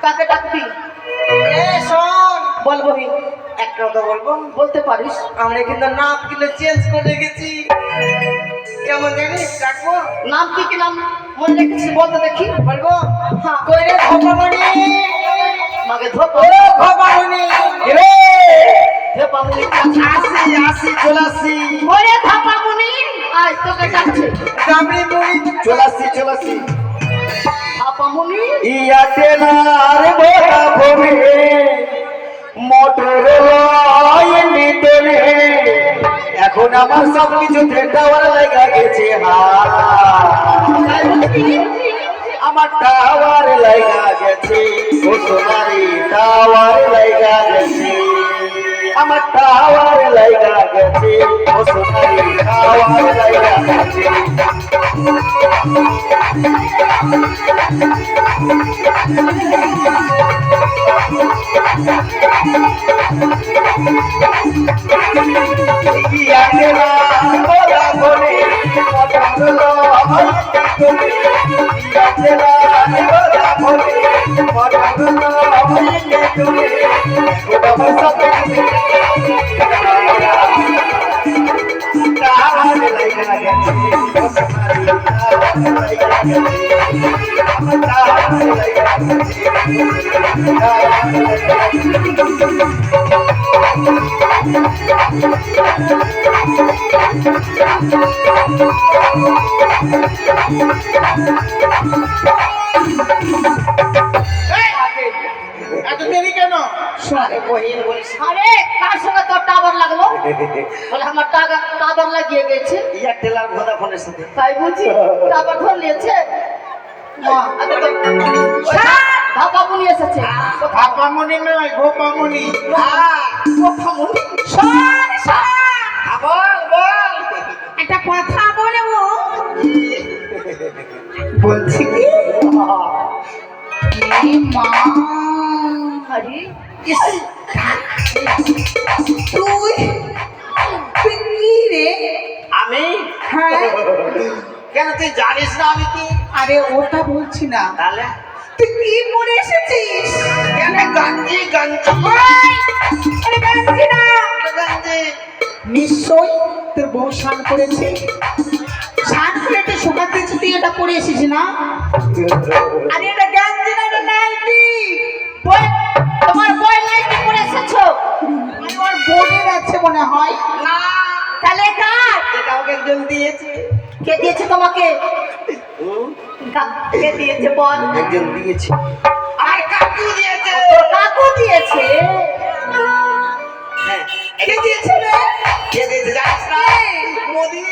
কাকে ডাকবি? বল বহি, একটা কথা বলবো, বলতে পারিস? আমরা কিন্তু নাম কিন্তু চেঞ্জ করে গেছি। কেমন জানিস ডাকবো? নাম কি কি নাম মনে রেখেছিস বলতে দেখি। বলবো? হ্যাঁ। কইরে ধপামণি। মাকে ধপ। ও ধপামণি। রে ধপামণি আসি আসি চলাসি। ওরে ধপামণি আজ তোকে ডাকছে। দামড়ি মুড়ি চলাসি চলাসি। ধপামণি ইয়াতে না রে বড়া ভবে মোটর লাইন ভিতরে এখন আমার সব কিছুতে টাওয়ার লাগা গেছে। আমার টাওয়ার লাগা গেছে, ও সোনারি টাওয়ার লাগা গেছে, আমার টাওয়ার লাগা গেছে, ও সোনারি টাওয়ার লাগা গেছে। এত দেরি কেন? আরে কার সঙ্গে তোর টাওয়ার লাগলো? বলে আমার টাওয়ার লাগিয়ে গেছে। এয়ারটেল আর ভোডাফোনের সাথে। তাই বুঝি টাওয়ার ধর নিয়েছে। ধপামণি এসেছে। ভাপামণি নয়, গোপামণি। গোপামণি বল বল, একটা কথা বলে বলছি কি মা। আরে তুই তুই কি রে? আমি? হ্যাঁ। কেন তুই জানিস না আমি কি? আরে ওটা বলছি না, তাহলে তুই কি পরে এসেছিস? কেন গাঞ্জি গাঞ্জি আরে গাঞ্জি না, গাঞ্জি। নিশ্চয় তোর বউ স্নান করেছে। শার্ট প্লেটে শুকাতে তুই এটা পরে এসেছিস না? আরে এটা গেঞ্জি না, এটা নাইটি। তোমার বই নাইটি পরে এসেছো? ওর বোনের আছে মনে হয়। না, তাহলে কার? এটা আমাকে একজন দিয়েছে। কে দিয়েছে তোমাকে? কে দিয়েছে বল? একজন দিয়েছে। আমার কাকু দিয়েছে। তোর কাকু দিয়েছে? হ্যাঁ, কে দিয়েছে রে? কে দিয়েছে জানিস না? মোদি।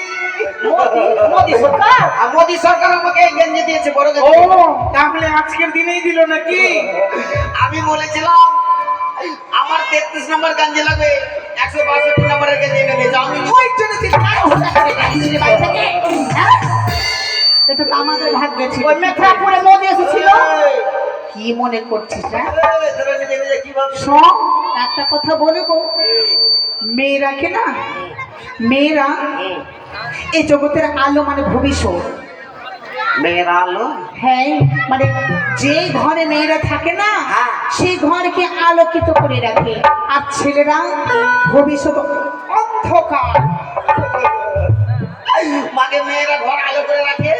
মোদি সরকার? মোদি সরকার আমাকে এই গেঞ্জি দিয়েছে, বড় ও গেঞ্জি। তাহলে আজকের দিনেই দিল নাকি? আমি বলেছিলাম আমার 33 নম্বর গেঞ্জি লাগবে, 162 নম্বরের গেঞ্জি এনে দিয়েছে। আমি ওই জন্য তুই কারো হুঁটা করে গেছিলি বাড়ি থেকে? হ্যাঁ? এটা তো আমাদের ভাগ্যে ছিল। ওই মেথরাপুরে মোদি এসেছিল। কি মনে করছিস? হ্যাঁ, তোরা নিজে নিজে কি ভাবছিস? শোন, একটা কথা বলবো, মেয়েরাকে না, মেয়েরা এই জগতের আলো, মানে ভবিষ্যৎ। মেয়েরা আলো। হ্যাঁ, মানে যে ঘরে মেয়েরা থাকে না, হ্যাঁ। সেই ঘরকে আলোকিত করে রাখে। আর ছেলেরা ভবিষ্যৎ অন্ধকার। মাকে মেয়েরা ঘর আলো করে রাখে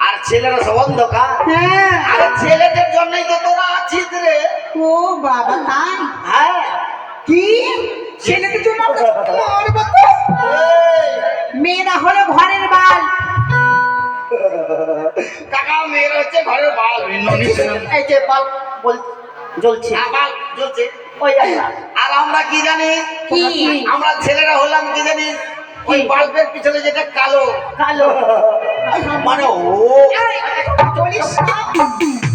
আর ছেলেরা সব অন্ধকার। হ্যাঁ। আরে ছেলেদের জন্যই তো তোরা আছিস রে। ও বাবা, তাই? হ্যাঁ, কি ছেলেদের জন্য আমরা মরবো তো? মেয়েরা হলো ঘরের বাল। কাকা মেয়েরা হচ্ছে ঘরের বাল। এই যে বাল বল জ্বলছে, বাল জ্বলছে। ওই একটা। আর আমরা কি জানি? কি? আমরা ছেলেরা হলাম কি জানি? ওই বাল্বের পিছনে যেটা কালো, কালো। মানে ও এই, বলিস না।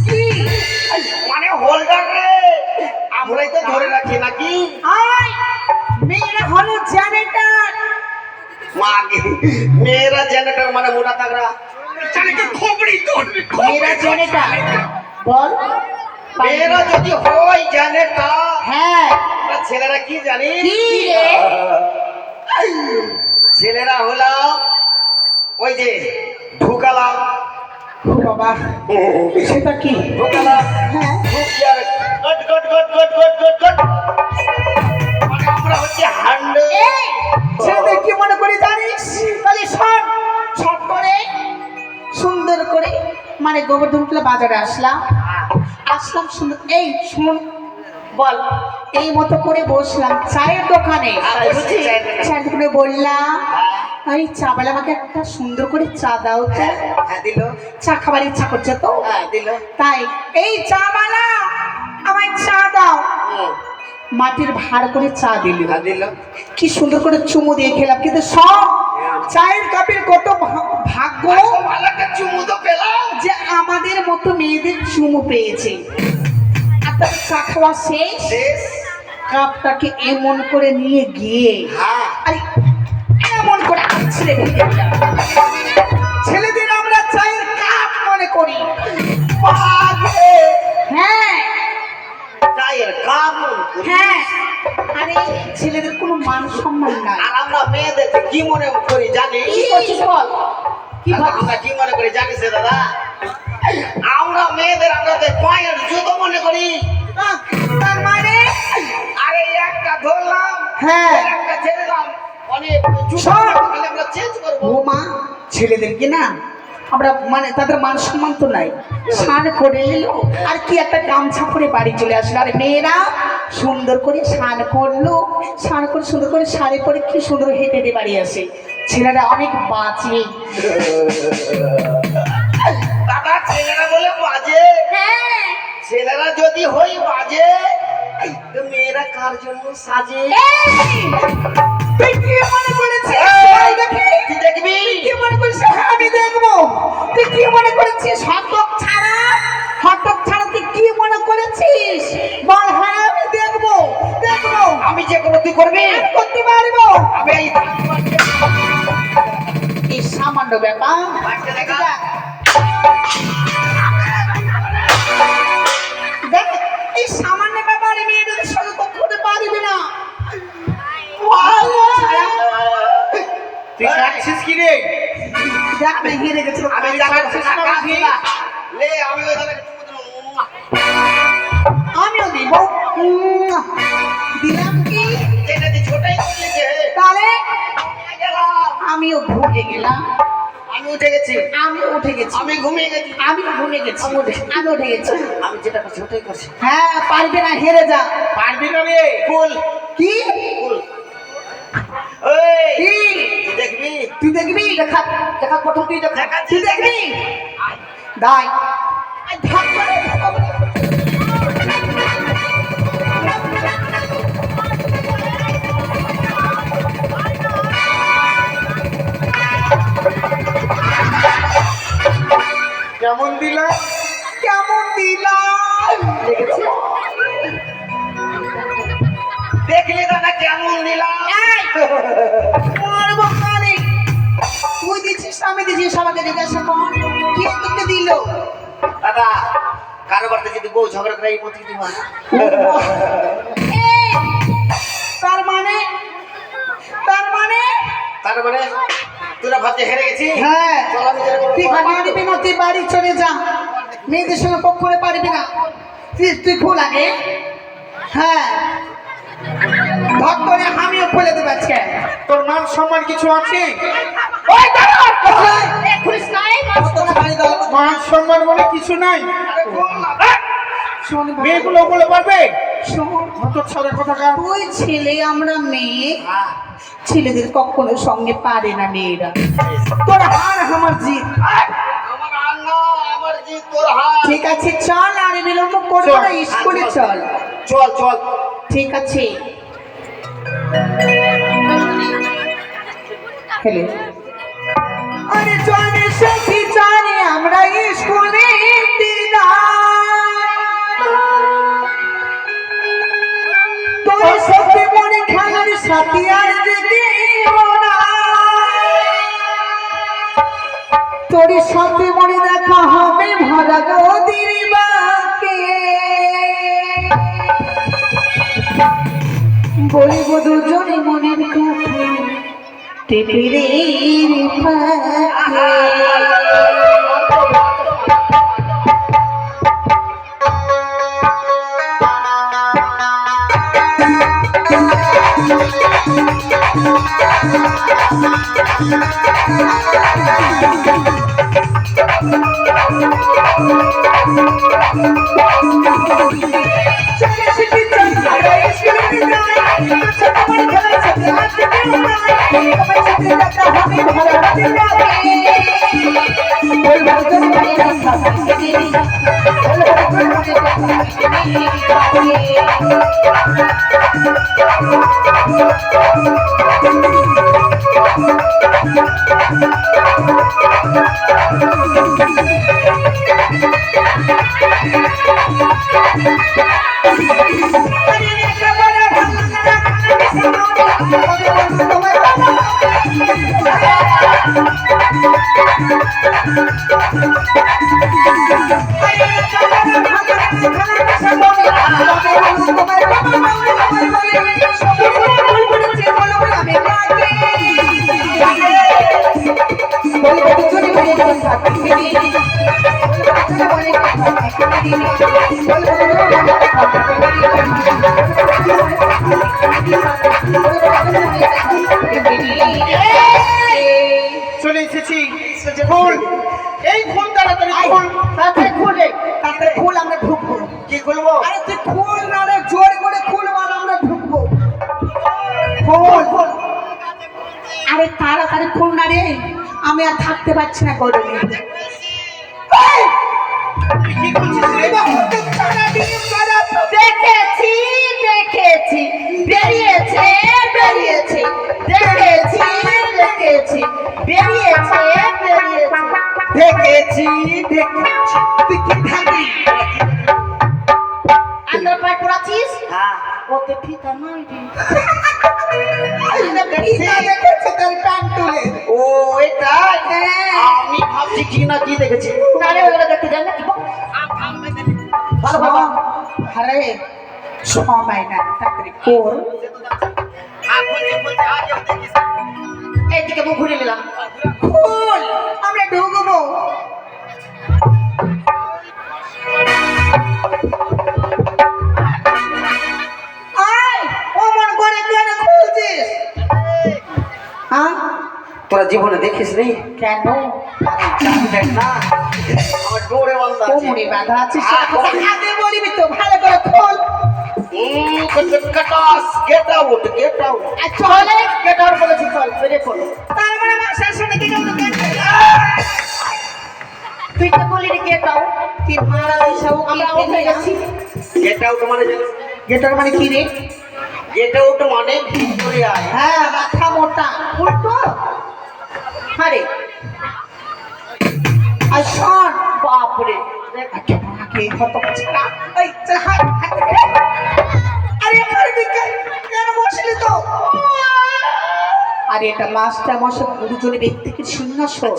কি? মানে হোল্ডার রে, আমরাই তো ধরে রাখি নাকি? আয়, মেয়েরা হলো জেনারেটর। মেয়েরা জেনারেটর মানে মোটা তাগড়া। মেয়েরা জেনারেটর বল। মেয়েরা যদি হয় জেনারেটর, হ্যাঁ। আমরা ছেলেরা কি জানি? কি রে? ছেলেরা হলাম ওই যে ঢুকালাম, ও বাবা, সেটা কি? ঢুকালাম, হ্যাঁ। ঢুকিয়ে goat goat goat goat goat goat goat, মানে আমরা হচ্ছে হান্ড্রেড। এই, ছেলেদের কি মনে করে জানিস? তাহলে শোন, শর্ট করে সুন্দর করে, মানে গোবর্ধনপুর বাজারে আসলাম সুন্দর। এই শুন, বল, এই মতো করে বসলাম চায়ের দোকানে। চায়ের দোকানে বললাম, এই চা বেলা আমাকে একটা সুন্দর করে চা দাও তো। হ্যাঁ দিল, চা খাবার ইচ্ছা করছে তো, হ্যাঁ দিল। তাই এই চা বালা আমায় চা দাও। মাটির ভাড় করে চা দিল। হ্যাঁ দিল। কি সুন্দর করে চুমু দিয়ে খেলাম, কিন্তু সব চায়ের কাপের কত ভাগ্য ভালো একটা চুমু তো পেলাম। যে আমাদের মতো মেয়েদের চুমু পেয়েছে। আর তার চা খাওয়া শেষ, শেষ। কাপটাকে এমন করে নিয়ে গিয়ে হ্যাঁ, আরে এমন করে ছেড়ে দিতে, ছেলেদের আমরা চায়ের কাপ মনে করি। বাজে। হ্যাঁ চায়ের কাপ মনে করি। হ্যাঁ, আরে ছেলেদের কোনো মান সম্মান নাই। আর আমরা মেয়েদেরকে কি মনে করি জানি? কি করছিস বল? কি ভাবছিস? আমরা কি মনে করি জানিস রে দাদা? আমরা মেয়েদের আমরা পায়ের জুতো মনে করি। তার মানে আরে একটা ধরলাম, হ্যাঁ। একটা ছেড়েলাম, অনেক জুতো শোন। তাহলে আমরা চেঞ্জ করবো। ও মা, ছেলেদেরকে না আমরা মানে তাদের মান সম্মান তো নাই। স্নান করে এলো আর কি একটা গামছা পরে বাড়ি চলে আসলো। আর মেয়েরা সুন্দর করে স্নান করলো, স্নান করে সুন্দর করে শাড়ি পরে কি সুন্দর হেঁটে হেঁটে বাড়ি আসে। ছেলেরা অনেক বাজে। দাদা ছেলেরা বলে বাজে? হ্যাঁ, ছেলেরা যদি হই বাজে, তো মেয়েরা কার জন্য সাজে? তুই কি মনে করেছিস? এই, তুই দেখবি? কি মনে করিস? হ্যাঁ, আমি দেখবো। তুই কি মনে করেছিস? হটক ছাড়া, হটক ছাড়া তুই কি মনে করেছিস? বল, হ্যাঁ আমি দেখবো, দেখবো। আমি যে কোনো তুই করবি? আমি করতে পারবো। আমি এই এই সামান্য ব্যাপার। বাচ্চা দেখা। দেখ, এই সামান্য ব্যাপারে মেয়েদের সঙ্গে করতে পারবি না। তুই কাটছিস কি রে? দেখ না, হেরে গেছে। আমি জানাচ্ছি না, কাঁদছি না। লে, আমি ওই দাদাকে চুমু দিলাম। আমিও দিব। দিলাম কি? এটা তুই ছোটাই করলি যে। তাহলে গেলাম। আমিও ভুগে গেলাম। উঠে গেছি, আমি উঠে গেছি, আমি ঘুমিয়ে গেছি, আমি ঘুমিয়ে গেছি, আমি উঠে গেছি। আমি যেটা করছি ওটাই করছি। হ্যাঁ, পারবে না, হেরে যা। পারবি না রে কুল কি কুল এই কি? তুই দেখবি, তুই দেখবি? দেখা দেখা প্রথম তুই দেখা, তুই দেখবি? দাই আই ধাক করে কেমন দিলা? কেমন দিলাম? দেখেছি দেখলি দাদা কেমন দিলাম? এই, মারবো কানে। তুই দিছিস, আমি দিছিস, আমাকে জিজ্ঞাসা কর কে তোকে দিল? দাদা কারো বাড়িতে যদি বউ ঝগড়া করে এই প্রতিটি হয়, এই, তার মানে তারপরে তোরা ভাবতে হেরে গেছি। হ্যাঁ, চল আমি যেটা করবো, তুই পারবি না, তুই বাড়ি চলে যা, মেয়েদের সঙ্গে কখনো পারবি না। তুই ভুল আগে। হ্যাঁ, ধর করে আমিও খুলে দেবো আজকে। তোর মান সম্মান কিছু আছে? ওই দাঁড়া, খুলিস নাই, মান সম্মান বলে কিছু নাই। শোন ভাই, মেয়েগুলো বলে পারবে? শোন, হত ছাড়া কথা কার? তুই ছেলে, আমরা মেয়ে, হ্যাঁ, ছেলেদের কখনো সঙ্গে পারে না মেয়েরা। তোর হার আমার জিত। আমার আন্না আমার জি তোর হাত। ঠিক আছে, চল, আর বিলম্ব করবো না, স্কুলে চল। চল চল ঠিক আছে। হেলে আরে চলে সখী চলে, আমরা স্কুলে তোর সত্যি মনে খেলার সাথী আর যদি তোর সাথে মনে দেখা হবে ভরা নদীর বাঁকে। বলিব দুজনে মনের কথা টেপিরের ফাঁকে। চলে শিখি চল, আমরা স্কুলে যাই, তোর সাথে মনে খেলার সাথে আর কেউ নাই। তোমার সাথে দেখা হবে ভরা নদীর বাঁকে। বলবো দুজনে মনের কথা টেপিরের ফাঁকে। বলবো দুজনে মনের কথা টেপিরের ফাঁকে। চলে এসেছি। ফুল, এই ফুল তাড়াতাড়ি ফুল। তাড়াতাড়ি খুলে, তাড়াতাড়ি খুল, আমরা ঢুকবো। কি খুলবো? আরে তুই খুল না রে, জোর করে খুল, আর আমরা ঢুকবো। খুল। আরে তাড়াতাড়ি খুল না রে, আমি আর থাকতে পারছি না গরমে। এই! তুই কি করছিস রে? দেখেছি, বেরিয়েছে, দেখেছি, বেরিয়েছে। দেখেছি তুই কি থাকবি? আন্দার পায় পড়াছিস? হ্যাঁ, ওতে ফিতা নাই রে। ফিতা দেখেছে তোর প্যান্ট তুলে। ও এটাই। হ্যাঁ। আমি ভাবছি কি না কি দেখেছি। তাহলে ওগুলো দেখতে যান না কি? ভালো ভালো। আরে সময় না, তাড়াতাড়ি কর। এইদিকে মুখ ঘুরে নিলাম। খুল, আমরা ঢুকবো। আয়, অমন করে কেন খুলছিস? হ্যাঁ, তোরা জীবনে দেখিস নি? কেন? দেখ না আমার ডোরে বন্ধ আছে কোমরে বাঁধা আছে হ্যাঁ, সেটা কথা আগে বলবি তো ভালো করে খোল। কটাস গেট আউট আর চলে গেট আউট বলেছি, চল বেরিয়ে পড়ো। তার মানে মাস্টার শুনে কি কেউ তুই তো বলি রে গেট আউট, তুই মারা সব আমরা আউট হয়ে গেছি। গেট আউট মানে গেটার মানে কি রে? গেট আউট মানে ভিক্টোরিয়ায় হ্যাঁ মাথা মোটা উল্টো। আরে আর শোন বাপরে আগে কত ছাড়া এই আরে আমার দিকে কেন বসলি তো? আরে এটা মাস্টার মশাই গুরুজনের ব্যক্তিকে সিংহাসন,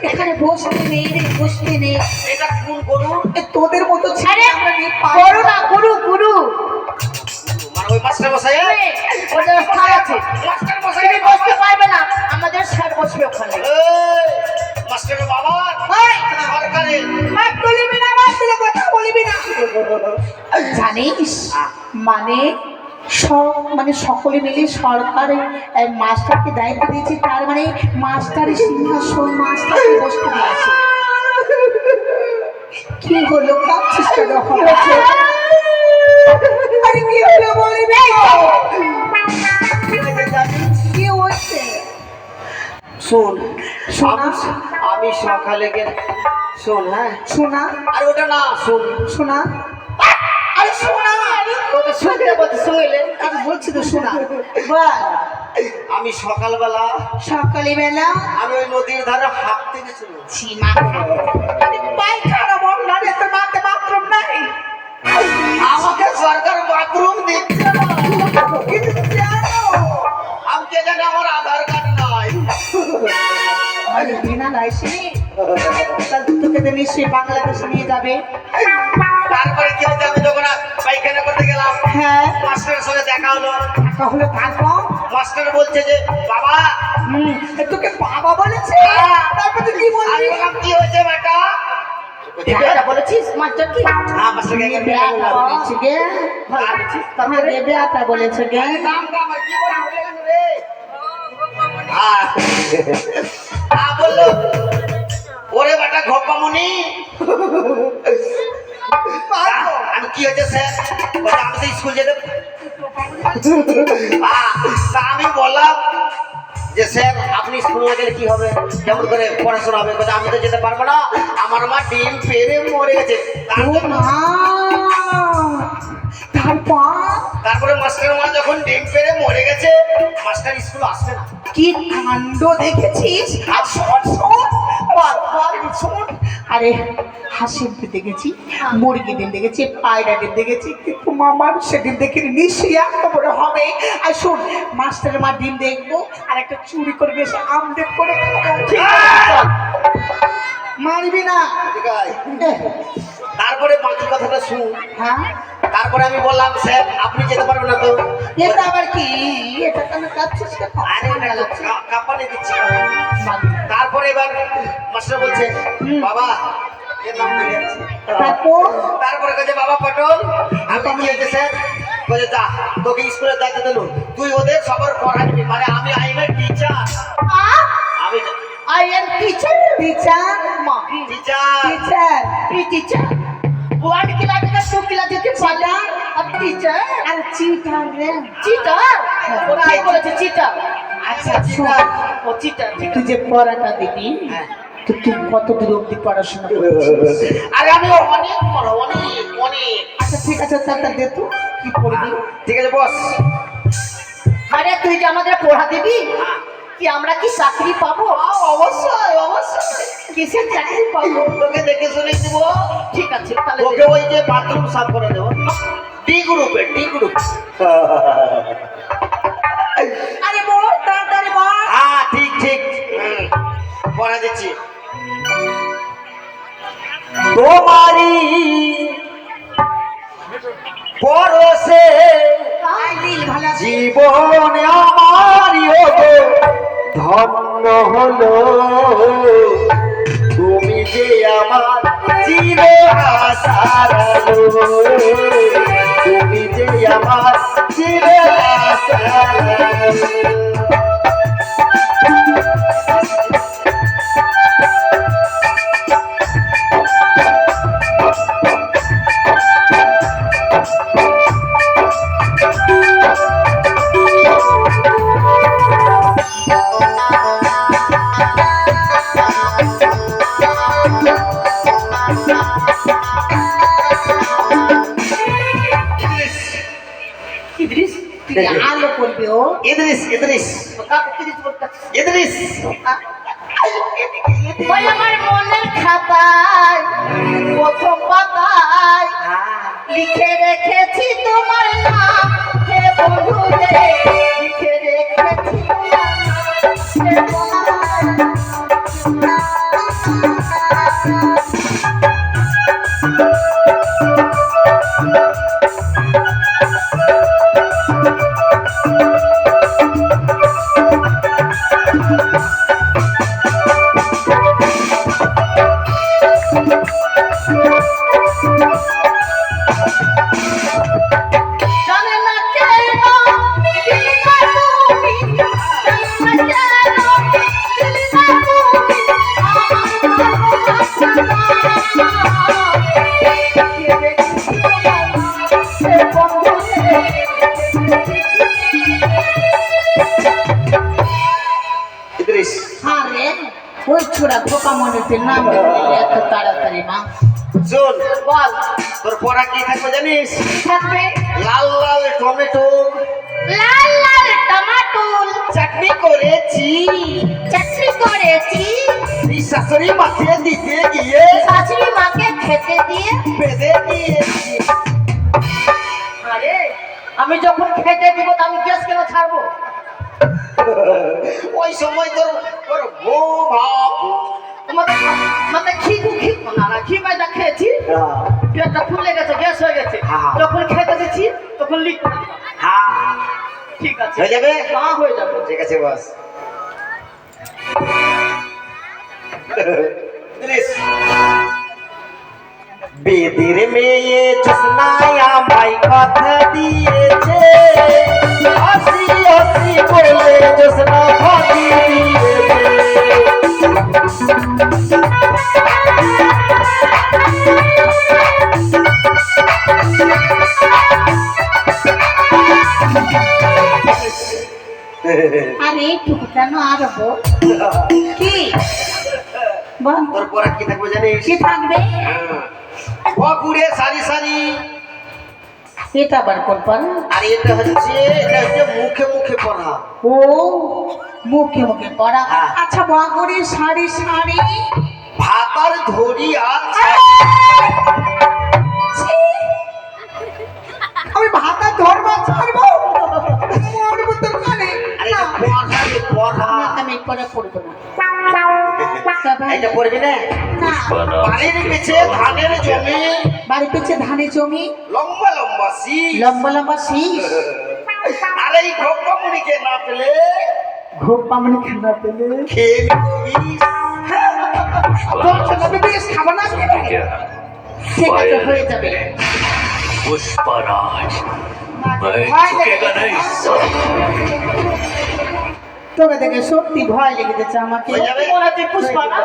এখানে বসতে নেই রে, বসতে নেই। এটা কোন গরু তোদের মতো ছেলে আরে আমরা নিয়ে করু না, গুরু গুরু মানে ওই মাস্টার মশাই ওদের স্থান আছে, মাস্টার মশাই তুমি বসতে পারবে না, আমাদের স্যার বসবে ওখানে। মাস্টার বাবা সরকারে মাপ বলিবি না, মাপ দিলে কথা বলিবি না। জানিস মানে মানে সকলে মিলে সরকারে মাস্টারকে দায়িত্ব দিয়েছে, তার মানে মাস্টারের সিংহাসন মাস্টারকে বসতে দিয়েছে। কি হলো কাঁদছিস কেন? হয়েছে আরে কি হলো বলিবি কি হচ্ছে? শোন শোনা আমি সকালে শোন হ্যাঁ শোনা আর ওটা না শোন শোনা আরে শোনা তোকে শুনতে বলতে শুনলে আমি বলছি তো শোনা বল। আমি সকালবেলা সকালবেলা আমি ওই নদীর ধারে হাঁটতে গেছিলাম সীমা আরে পায়খানা বন্ধ রে, তোর মাঠে বাথরুম নাই? আমাকে সরকার বাথরুম দিচ্ছে না। কিন্তু জানো আমি কে জানি আমার আধার কার্ড নাই আরে বিনা লাইসেন্স তাহলে তোকে তো নিশ্চয়ই বাংলাদেশে নিয়ে যাবে। তারপরে কি হচ্ছে আমি যখন পায়খানা করতে গেলাম হ্যাঁ মাস্টারের সঙ্গে দেখা হলো তাহলে তারপর মাস্টার বলছে যে বাবা তোকে বাবা বলেছে? তারপর তুই কি আমি বললি? বললাম কি হয়েছে বেটা এটা বলেছিস মাস্টার কি হ্যাঁ মাস্টারকে ये बेटा বলেছে গে, তাহলে ये बेटा বলেছে গে। নামটা আমার কি করে ভুলে গেল রে বললো ওরে বেটা ঘপ্পামনি আমি কি হয়েছে স্যার বলে, আমি তো স্কুল যেতে তা আমি বললাম যে স্যার আপনি স্কুল না গেলে কি হবে, কেমন করে পড়াশোনা হবে? বলে, আমি তো যেতে পারবো না, আমার মা ডিম পেরে মরে গেছে। ও মা, তারপর তারপরে মাস্টার মা যখন ডিম পেরে মরে গেছে মাস্টার স্কুল আসবে না। কি কাণ্ড দেখেছিস? আর শোন শোন বারবার শোন, আরে হাসির ডিম দেখেছি, মুরগি ডিম দেখেছি, পায়রা ডিম দেখেছি, কিন্তু মামার সেদিন দেখে নিশ্চয়ই এত বড় হবে। আর শোন মাস্টারের মা ডিম দেখবো আর একটা চুরি করে এসে আমলেট করে খাবো। ঠিক আছে, চল। মারবি না? ঠিক আছে। তারপরে বাকি কথাটা শুন। হ্যাঁ তারপরে আমি বললাম স্যার আপনি যেতে পারবেন না তো? এটা আবার কি? এটা কেন কাঁদছিস কেন? আরে ওটা একটু কাঁপানি দিচ্ছি। তারপরে এবার মাস্টার বলছে বাবা এর নাম ভুলে যাচ্ছি। তারপর তারপরে কাছে বাবা পটল আমি কি হয়েছে স্যার? বলে যা তোকে স্কুলের দায়িত্ব দিল, তুই ওদের সবার পড়াবি। মানে আমি আই এম এ টিচার, আমি আই এম টিচার, টিচার মা teacher. Teacher teacher one class থেকে টু ক্লাস যেতে পারলা আর টিচার আর চিটার রে। চিটার ওরা আই বলেছে চিটার। আচ্ছা শোন, ও চিটার তুই যে পড়াটা দিবি হ্যাঁ। তো তুই কত দূর অব্দি পড়াশোনা করেছিস? আরে আমি অনেক বড় অনেক অনেক। আচ্ছা ঠিক আছে, তাহলে দে তো কি পড়বি। ঠিক আছে বস। আরে তুই যে আমাদের পড়া দিবি কি আমরা কি চাকরি পাবো? অবশ্যই অবশ্যই কিসের চাকরি পাবো? তোকে দেখে শুনে দিব। ঠিক আছে তাহলে তোকে ওই যে বাথরুম সাফ করে দেবো ডি গ্রুপে ডি গ্রুপ। আরে বল তাড়াতাড়ি বল। হ্যাঁ ঠিক ঠিক পড়া দিচ্ছি। তোমারি পরশে আই দিল ভালো আছে। জীবন আমারই গো ধন্য হলো, তুমি যে আমার চির আশার আলো, তুমি যে আমার চির আশার আলো। তুই আলো করবি ও ইদ্রিস ইদ্রিস ইদ্রিস ওই আমার মনের খাতায় প্রথম পাতায় লিখে রেখেছি তোমার নাম হে বন্ধু রে, লিখে রেখেছি তোমার নাম হে বন্ধু। জানে না কেন দিল না তুমি, জানে না কেন দিল না তুমি, আমার ভালোবাসা না। লিখে রেখেছি তোমার নাম হে বন্ধু রে। ইদ্রিস আরে ওই ছোড়া খোকা মনেতে নাম লিখে এত তাড়াতাড়ি মা শোন বল তোর পড়া কি থাকবে জানিস? থাকবে লাল লাল টমেটো লাল লাল টমাটোল চাটনি করেছি চাটনি করেছি এই শাশুড়ি মাকে দিতে গিয়ে শাশুড়ি মাকে খেতে দিয়ে। বেঁধে দিয়েছি। আরে আমি যখন খেতে দিব তো আমি গ্যাস কেন ছাড়বো? ওই সময় তোর তোর বউ ভাব তোমাদের মানে না ঘি ময়দা খেয়েছি, পেটটা ফুলে গেছে, গ্যাস হয়ে গেছে। হ্যাঁ। যখন খেতে দিচ্ছি তখন লিক করে দিলাম। হ্যাঁ ঠিক আছে, হয়ে যাবে? হ্যাঁ হয়ে যাবে। ঠিক আছে বস। ইদ্রিস বেদের মেয়ে জোসনায় আমায় কথা দিয়েছে, হাসি হাসি বলে জোসনা ফাঁকি দিয়েছে। আরে এইটুকু কেন আরো বল কি বল তোর পরে কি থাকবে জানিস? কি থাকবে পুকুরে সারি সারি, এটা আবার করবার আর এটা হচ্ছে মুখে মুখে পড়া। ও মুখে মুখে পড়া হ্যাঁ। আচ্ছা বগরি শাড়ি শাড়ি ভাতার ধরি আর ছি! আমি ভাতা ধরবা ছাড়বো মরবো তোর কানে আরে না, পড়া রে পড়া। আমি পরে পড়বো না এটা পড়বি না? না বাড়ির পিছে ধানের জমি, বাড়ি পিছে ধানের জমি লম্বা লম্বা শীষ, লম্বা লম্বা শীষ আর এই ঘোপমুড়িকে না পেলে ঘুম পামনি খানা পেলে খেয়ে নিবি। তোর সঙ্গে বেশ খাবো না ঠিক আছে হয়ে যাবে पुष्पराज मैं ভয় झुकेगा লেগে नहीं গেছে। साला। তোকে দেখে সত্যি ভয় লেগে যাচ্ছে আমাকে হয়ে যাবে? মনে হচ্ছে পুষ্পা না?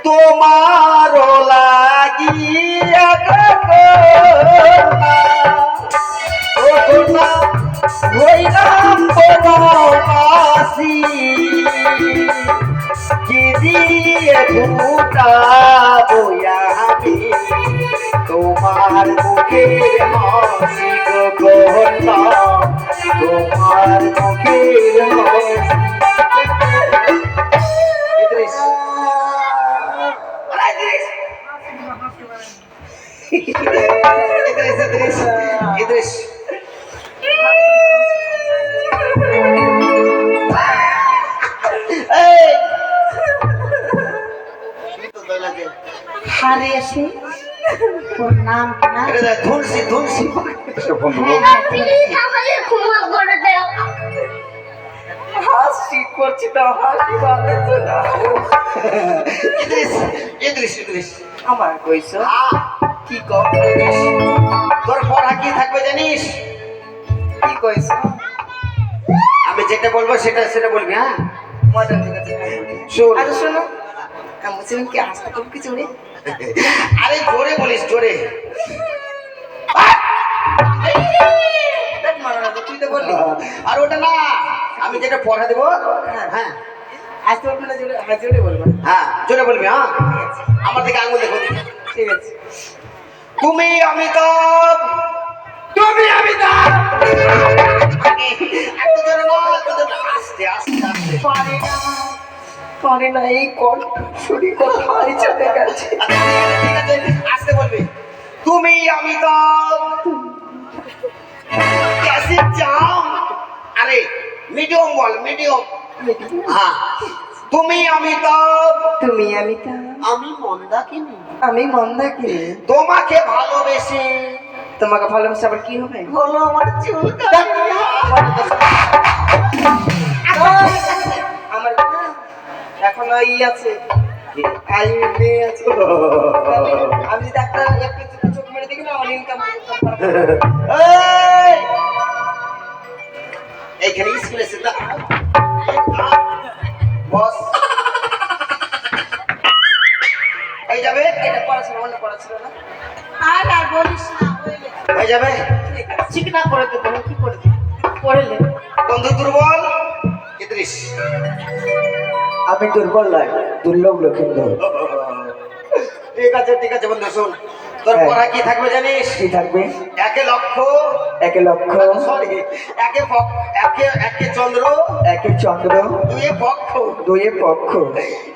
তোমারও লাগিয়া হইলাম বনবাসী, কি দিয়ে ফুটাবো আমি তোমার মুখের হাসি গো কন্যা, তোমার মুখের হাসি। ইদ্রিস ইদ্রিস ইদ্রিস ইদ্রিস এই তো দলাকে হারে এসে ওর নাম কি না এটা ধুনসি ধুনসি হ্যাঁ, হাসি করছি তো হাসি পাচ্ছে না। ইদ্রিস ইদ্রিস ইদ্রিস আমার কইছো কি কর তোর পড়া কি থাকবে জানিস? কি কইছো? আমি যেটা বলবো সেটা সেটা বলবি। হ্যাঁ মজার জায়গা শোন আরে শোনো, মুসলিম কি হাসতে কম কিছু নেই? আরে জোরে বলিস জোরে। তুই তো বললি আর ওটা না, আমি যেটা পড়া দেবো হ্যাঁ আসতে বলবো না, জোরে জোরে বলবো। হ্যাঁ জোরে বলবি। হ্যাঁ আমার দিকে আঙুল দেখো। ঠিক আছে। তুমি অমিতাভ, তুমি অমিতাভ। আগে এত জোরে বল, এত জোরে। আস্তে আস্তে আস্তে। পারে না এই কণ্ঠ শুনি কোথায় চলে গেছে। আচ্ছা, ঠিক আছে, আস্তে বলবি। তুমি অমিতাভ, कैसे जाऊं? अरे মিডিয়াম বল, মিডিয়াম। হ্যাঁ, তুমি অমিতাভ, তুমি আমি তা, আমি মন্দাকিনী। আমি মন্দাকিনী। তোমাকে ভালোবেসে তোমাকে ভালোবাসা আবার কি হবে? হলো আমার চুল আমার এখন ওই আছে আই মেয়ে আছে। আমি ডাক্তার একটু চোখ মেরে দেখি না আমার ইনকাম। এইখানে স্কুলে সিদ্ধা বস এই যাবে, এটা পড়াছিল অন্য পড়াছিল না। আর বলিস না, হয়ে যাবে। চিকনা করে দেবো, কি করে দেবো পড়লে। বন্ধু দুর্বল ইদ্রিস। আমি দুর্বল নয়, দুর্লভ লক্ষিন্দর। ঠিক আছে, ঠিক আছে বন্ধু, শোন তোর হ্যাঁ। পড়া কি থাকবে জানিস? কি থাকবে? একে লক্ষ্য, একে লক্ষ, সরি একে চন্দ্র, একে চন্দ্র, দুয়ে পক্ষ। দুয়ে পক্ষ।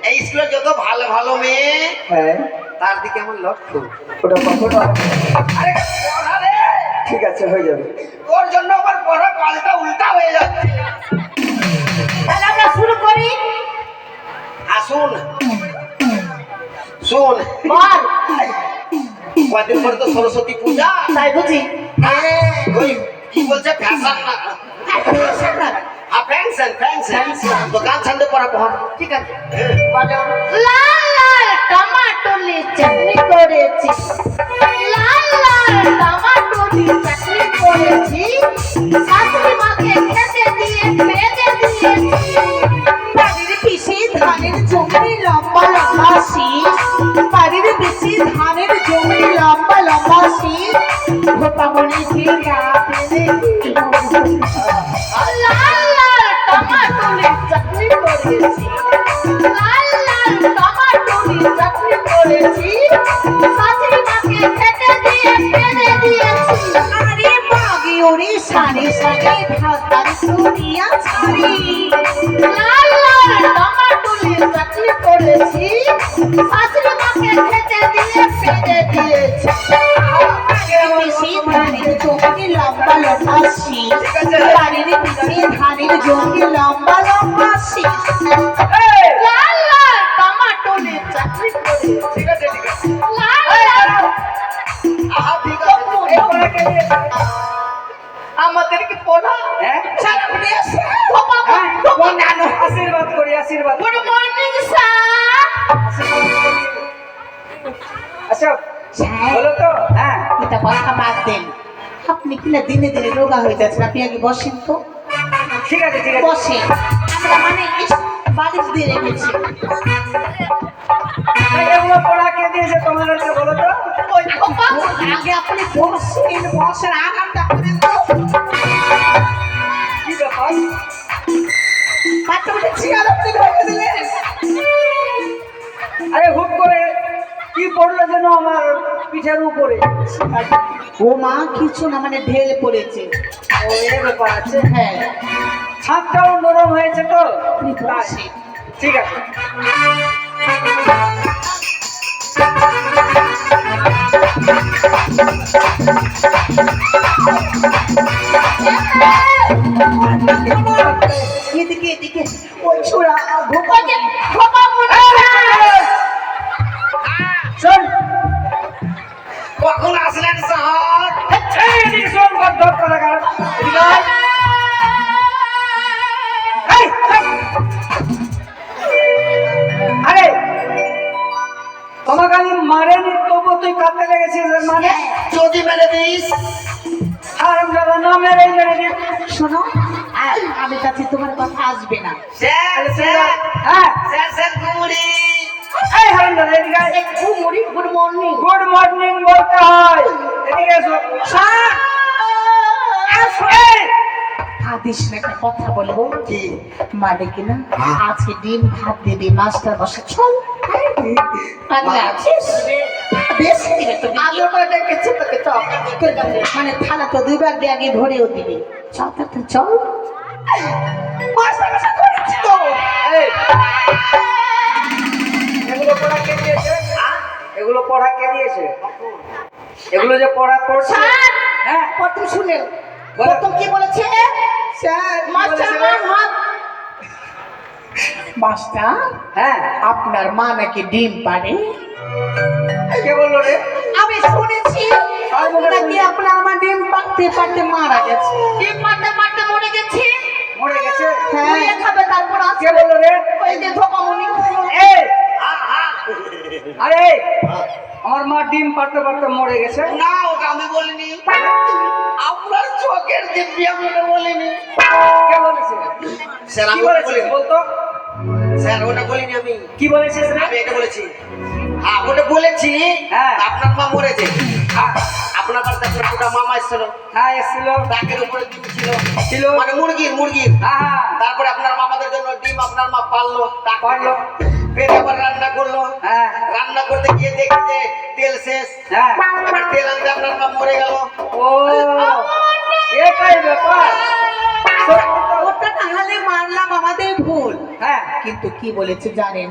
এই স্কুলে যত ভালো ভালো মেয়ে হ্যাঁ, তার দিকে আমার লক্ষ্য। ওটা কখনো। আরে পড়া রে, ঠিক আছে, হয়ে যাবে। তোর জন্য আমার পড়া পাল্টা উল্টা হয়ে যাচ্ছে। তাহলে আমরা শুরু করি। আসুন শোন, বল। কদিন পরে তো সরস্বতী পূজা। তাই বুঝি? ওই কি বলছে ফ্যাশন না, ফ্যাশন ফ্যাশন তো গান ছাড়তে পড়া পড়। ঠিক আছে, লাল লাল টমেটো দিয়ে চাটনি করেছি, লাল লাল টমেটো দিয়ে চাটনি করেছি, শাশুড়ি মাকে খেতে দিয়ে ভেজে দিয়েছি। বাড়ির পিসি ধানের জমি লম্বা লম্বা শীষ, বাড়ির পিসি ধানের জমি লম্বা লম্বা শীষ, ভোপামনি দিয়ে পেলে লাল লাল টমেটো দিয়ে চাটনি করেছি, লাল লাল টমেটো দিয়ে চাটনি করেছি, শাশুড়ি মাকে খেতে দিয়ে ফেলে দিয়েছি। আরে বাগি ওরে সারি সারি ঢাকার সুরিয়া ছাড়ি, লাল লাল টমেটো দিয়ে চাটনি করেছি, শাশুড়ি মাকে খেতে দিয়ে ফেলে দিয়েছি। বেশি ধানের জমি লম্বা লম্বা শীষ, বাড়ির পিছে ধানের জমি লম্বা লম্বা শীষ, লাল লাল টমেটো দিয়ে চাটনি করেছি, ঠিক আছে, ঠিক আছে। লাল লাল। আহা, ঠিক আছে। এই পড়াকে নিয়ে আমাদেরকে পড়া সারা দেশ আশীর্বাদ করি, আশীর্বাদ গুড মর্নিং স্যার। আচ্ছা, বলো তো। হ্যাঁ, এটা কথা বাদ দেন, আপনি কিনা দিনে দিনে রোগা হয়ে যাচ্ছেন, আপনি আগে বসেন তো, ঠিক আছে, ঠিক আছে। বসেন। আমরা মানে বালিশ দিয়ে রেখেছি। এগুলো পড়াকে দিয়েছে তোমাদেরকে, বলো তো। ওই খোপা, আগে আপনি বসেন, বসেন, আরামটা করেন তো। কি ব্যাপার? বাচ্চাটা চেয়ার আপনি ধরে দিলেন। আরে হুট করে কি পড়লো যেন আমার পিঠের উপরে। ও মা, কিছু না, মানে ঢেল পড়েছে। ও, এই ব্যাপার আছে। হ্যাঁ, ছাদটাও নরম হয়েছে তো। আপনি বসেন। ঠিক আছে। এদিকে এদিকে, ওই ছোড়া ভোপাকে ভোপা মনে শোন, কখন আসলেন স্যার? এদিকে শোন, বদ্ধ কলাকার। এদিকে আয়। এই, এই। আরে তোমাকে আমি মারেনি, তবু তুই কাঁদতে লেগেছিস এর মানে? যদি মেরে দিস হারামজাদা, না মেরেই মেরে দিস। শোনো, আমি চাচ্ছি তোমার কথা আসবে না। স্যার, স্যার, হ্যাঁ, স্যার, স্যার, গুড়ি। এই হারামজাদা, এদিকে আয়। Good morning. গুড মর্নিং বলতে হয়। এদিকে এসো। স্যার, এই, আদিস না, একটা কথা বলবো কি? মানে কিনা আজকে ডিম ভাত দেবে মাস্টার বসে চল পাগলা আছিস বেশি দিবে তো আগে করে ডেকেছে তোকে চল মানে থালা তো দুইবার দিয়ে আগে ভরেও দিবি চল তাড়াতাড়ি চল মাস্টার মশাই করেছি তো এই, এগুলো পড়া কে দিয়েছে? এগুলো পড়া কে দিয়েছে? এগুলো যে পড়া পড়ছে, স্যার হ্যাঁ প্রথম শুনে বলো। প্রথম কি বলেছে স্যার মাস্টার আমার হাত মাস্টার হ্যাঁ আপনার মা নাকি ডিম পারে কে বললো রে? আমি শুনেছি নাকি আপনার মা ডিম পারতে পারতে মারা গেছে ডিম পারতে পারতে মরে গেছি মরে গেছে? হ্যাঁ তুই খাবে তারপর কে আসবে বললো রে? ওই যে ধোপামনি এই, আরে আমার মা ডিম পারতে পারতে মরে গেছে। না ওটা আমি বলিনি, আপনার চোখের দিব্যি আমি ওটা বলিনি। কে বলেছে? স্যার কি আমি ওটা বলেছিস বলিনি। বলতো? স্যার ওটা বলিনি আমি, কি বলেছিস রে? আমি এটা বলেছি। হ্যাঁ ওটা বলেছি। হ্যাঁ। আপনার মা মরেছে, হ্যাঁ, আপনার বাড়িতে আপনার দুটা মামা এসেছিল, হ্যাঁ এসেছিল। ডাকের উপরে ডিম ছিল, ছিল। মানে মুরগির। হ্যাঁ হ্যাঁ তারপরে আপনার মামাদের জন্য ডিম আপনার মা পারলো, পারলো। ফের আবার রান্না করলো। হ্যাঁ রান্না করতে গিয়ে দেখি যে তেল শেষ, হ্যাঁ এবার তেল আনতে আপনার মা মরে গেল। ও এটাই ব্যাপার। ওটা তাহলে মানলাম আমাদের ভুল হ্যাঁ কিন্তু কি বলেছে জানেন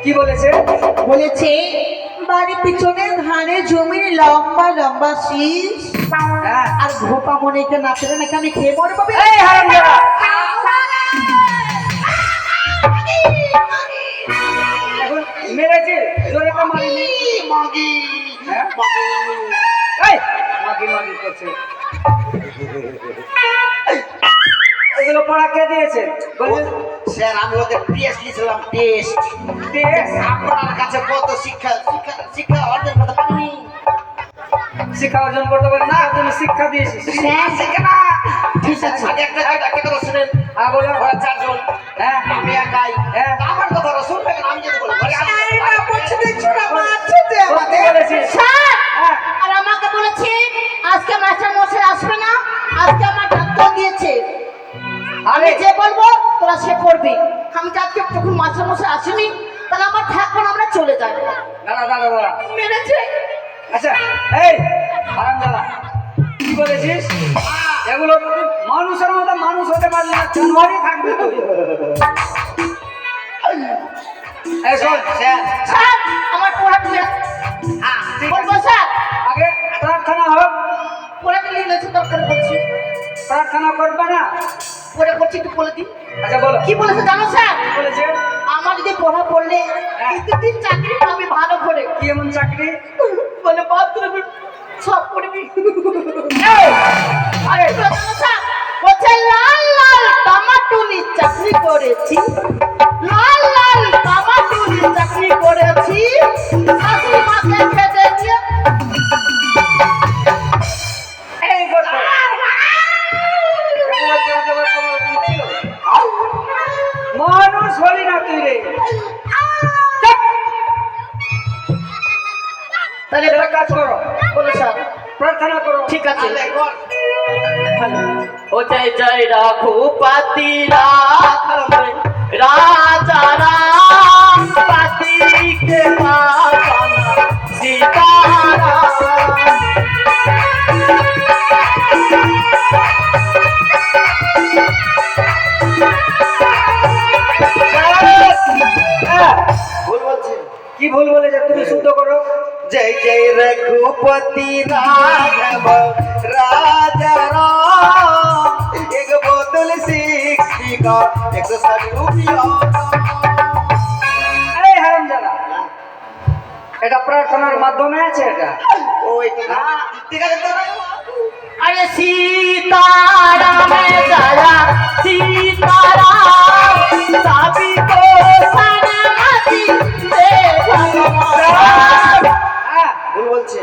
কি বলেছে? বলেছে বাড়ির পিছনে ধানে জমির লম্বা লম্বা শীষ হ্যাঁ আর ঘোপা মনেকে না পেলে নাকি আমি খেয়ে মরে পাবে এই হারামজাদা, এখন মেরেছে জোরে তো মারিনি। মাগি হ্যাঁ? মাগি। এই মাগি মাগি করছে। এগুলো পড়া কে দিয়েছে? বলছে স্যার আমি ওদের টেস্ট দিয়েছিলাম, টেস্ট। টেস্ট। আপনার কাছে কত শিক্ষা শিক্ষা শিক্ষা অর্জন করতে পারিনি। শিক্ষা অর্জন করতে পারে না, তুমি শিক্ষা দিয়েছিস। শিক্ষা না। আগে একটা কথা শুনেন। হ্যাঁ বলো। ওরা চারজন, হ্যাঁ আমি একাই। হ্যাঁ। আমার কথা ওরা শুনবে কেন? আমি যদি বলি ঘরে আসো। সত্যি বলেছিস। স্যার হ্যাঁ আর আমাকে বলেছে আজকে মাস্টার মশাই আসবে না, আজকে আমার ডাক্তার দিয়েছে আমি আরে যে বলবো তোরা সে করবি। আমি তো আজকে যখন মাস্টার মশাই আসেনি তাহলে আমার থাকবো না, আমরা চলে যাই। দাঁড়া দাঁড়া দাঁড়া। মেরেছে আচ্ছা এই হারামজাদা, কি বলেছিস? এগুলো মানুষের মতো মানুষ হতে পারলি না, জানোয়ারই থাকবি তুই। এই শোন, স্যার স্যার আমার পড়া তুলে হ্যাঁ ঠিক বলবো স্যার আগে প্রার্থনা হোক। পড়া তুলে নিয়েছে তারপরে বলছি প্রার্থনা করবে না? পড়ে করছি একটু বলে দিন আচ্ছা বলো কি বলেছে জানো স্যার? কি বলেছে? আমার যদি পড়া পড়লে হ্যাঁ। দিন চাকরি পাবি ভালো করে, কি এমন চাকরি? বলে বাথরুমে সব করবি। এই, আরে জানো স্যার বলছে লাল লাল টমাটুলি চাকরি করেছি, লাল লাল টমাটুলি চাকরি করেছি, শাশুড়ি মাকে খেতে দিয়ে এই করতো। এগুলো করে দেবার তোমার উচিত ছিল? মানুষ হলি না তুই রে। চুপ! তাহলে একটা কাজ করো, বলো স্যার প্রার্থনা করো। ঠিক আছে। তাহলে কর। ও জয় জয় রঘুপতি রাঘব রাজা রাম পাতি के पावना सीताराम। হ্যাঁ, ভুল বলছি। কি ভুল বলেছে তুমি শুদ্ধ করো। जय जय रघुपति राघव राजा राम, एक बोतल 60 का 160 रुपया। এই হারামজাদা, এটা প্রার্থনার মাধ্যমে আছে এটা। ও এটা না, ঠিক আছে তো। अरे सीताराम जया सीताराम सभी को सन्मति दे भगवान। হ্যাঁ, ভুল বলছে।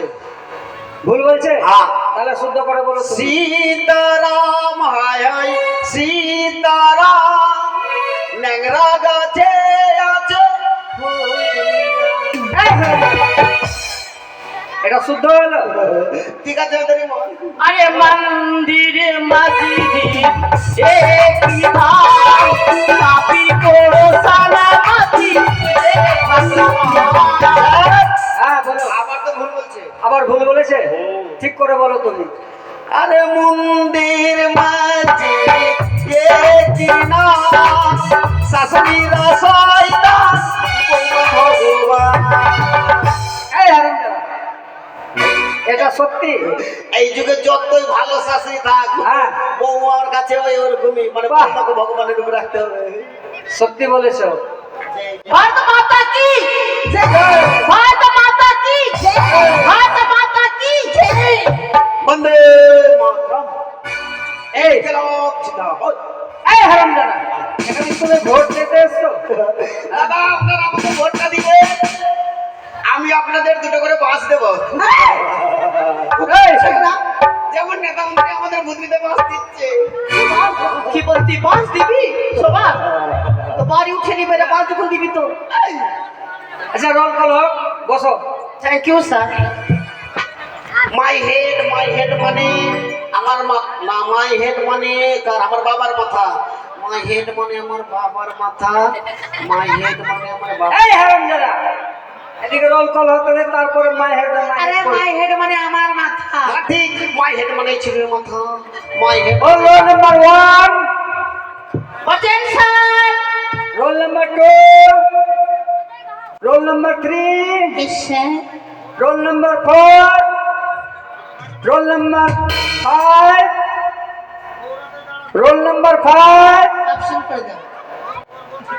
ভুল বলছে? হ্যাঁ। তাহলে শুদ্ধ করে বলো তুমি। सीताराम हाय हाय सीताराम, ন্যাংরা গাছে আছে এই হারামজাদা, এটা শুদ্ধ হলো? ঠিক আছে ওদের মন। अरे मंदिर मस्जिद एक ही धाम सभी को सन्मति दे भगवान। হ্যাঁ বলো। আবার তো ভুল বলছে। না শয়তান ভগবান। এই হারামজাদা, এটা সত্যি? এই যুগে যতই ভালো শাশুড়ি থাক, হ্যাঁ। বৌমার কাছে ওই ওরকমই, মানে বাহ। বৌমাকে ভগবানের উপর রাখতে হবে। সত্যি বলেছো। ভারত মাতা কি জয়, ভারত মাতা কি জয়, ভারত মাতা কি জয়। বন্দে মাতরম। এই ইনকিলাব জিন্দাবাদ। এই হারামজাদা, এখানে তুমি ভোট দিতে এসছো? দাদা আপনারা আমাকে ভোটটা দিবেন, আমি আপনাদের দুটো করে বাস দেবো। এই, যেমন নেতা মন্ত্রী আমাদের বুদ্ধিতে বাস দিচ্ছে। কি বলতি বাস দিবি সবার তো বাড়ি উঠে নিবে রে বাস যখন দিবি তো। আচ্ছা রোল কল হোক, বসো। Thank you sir. My head মানে আমার না, মাই হেড মানে কার? আমার বাবার মাথা। মাই হেড মানে আমার বাবার মাথা। মাই হেড মানে আমার বাবা। এই হারামজাদা, এদিকে রোল কল হতে দে, তারপরে মাই হেড আরে মাই হেড মানে আমার মাথা। হ্যাঁ, ঠিক, মাই হেড মানে ছেলের মাথা। My head. Roll number 1, attention. Roll number 2, roll number 3, sir roll number 4, roll number 5, roll number 5, option করে দাও।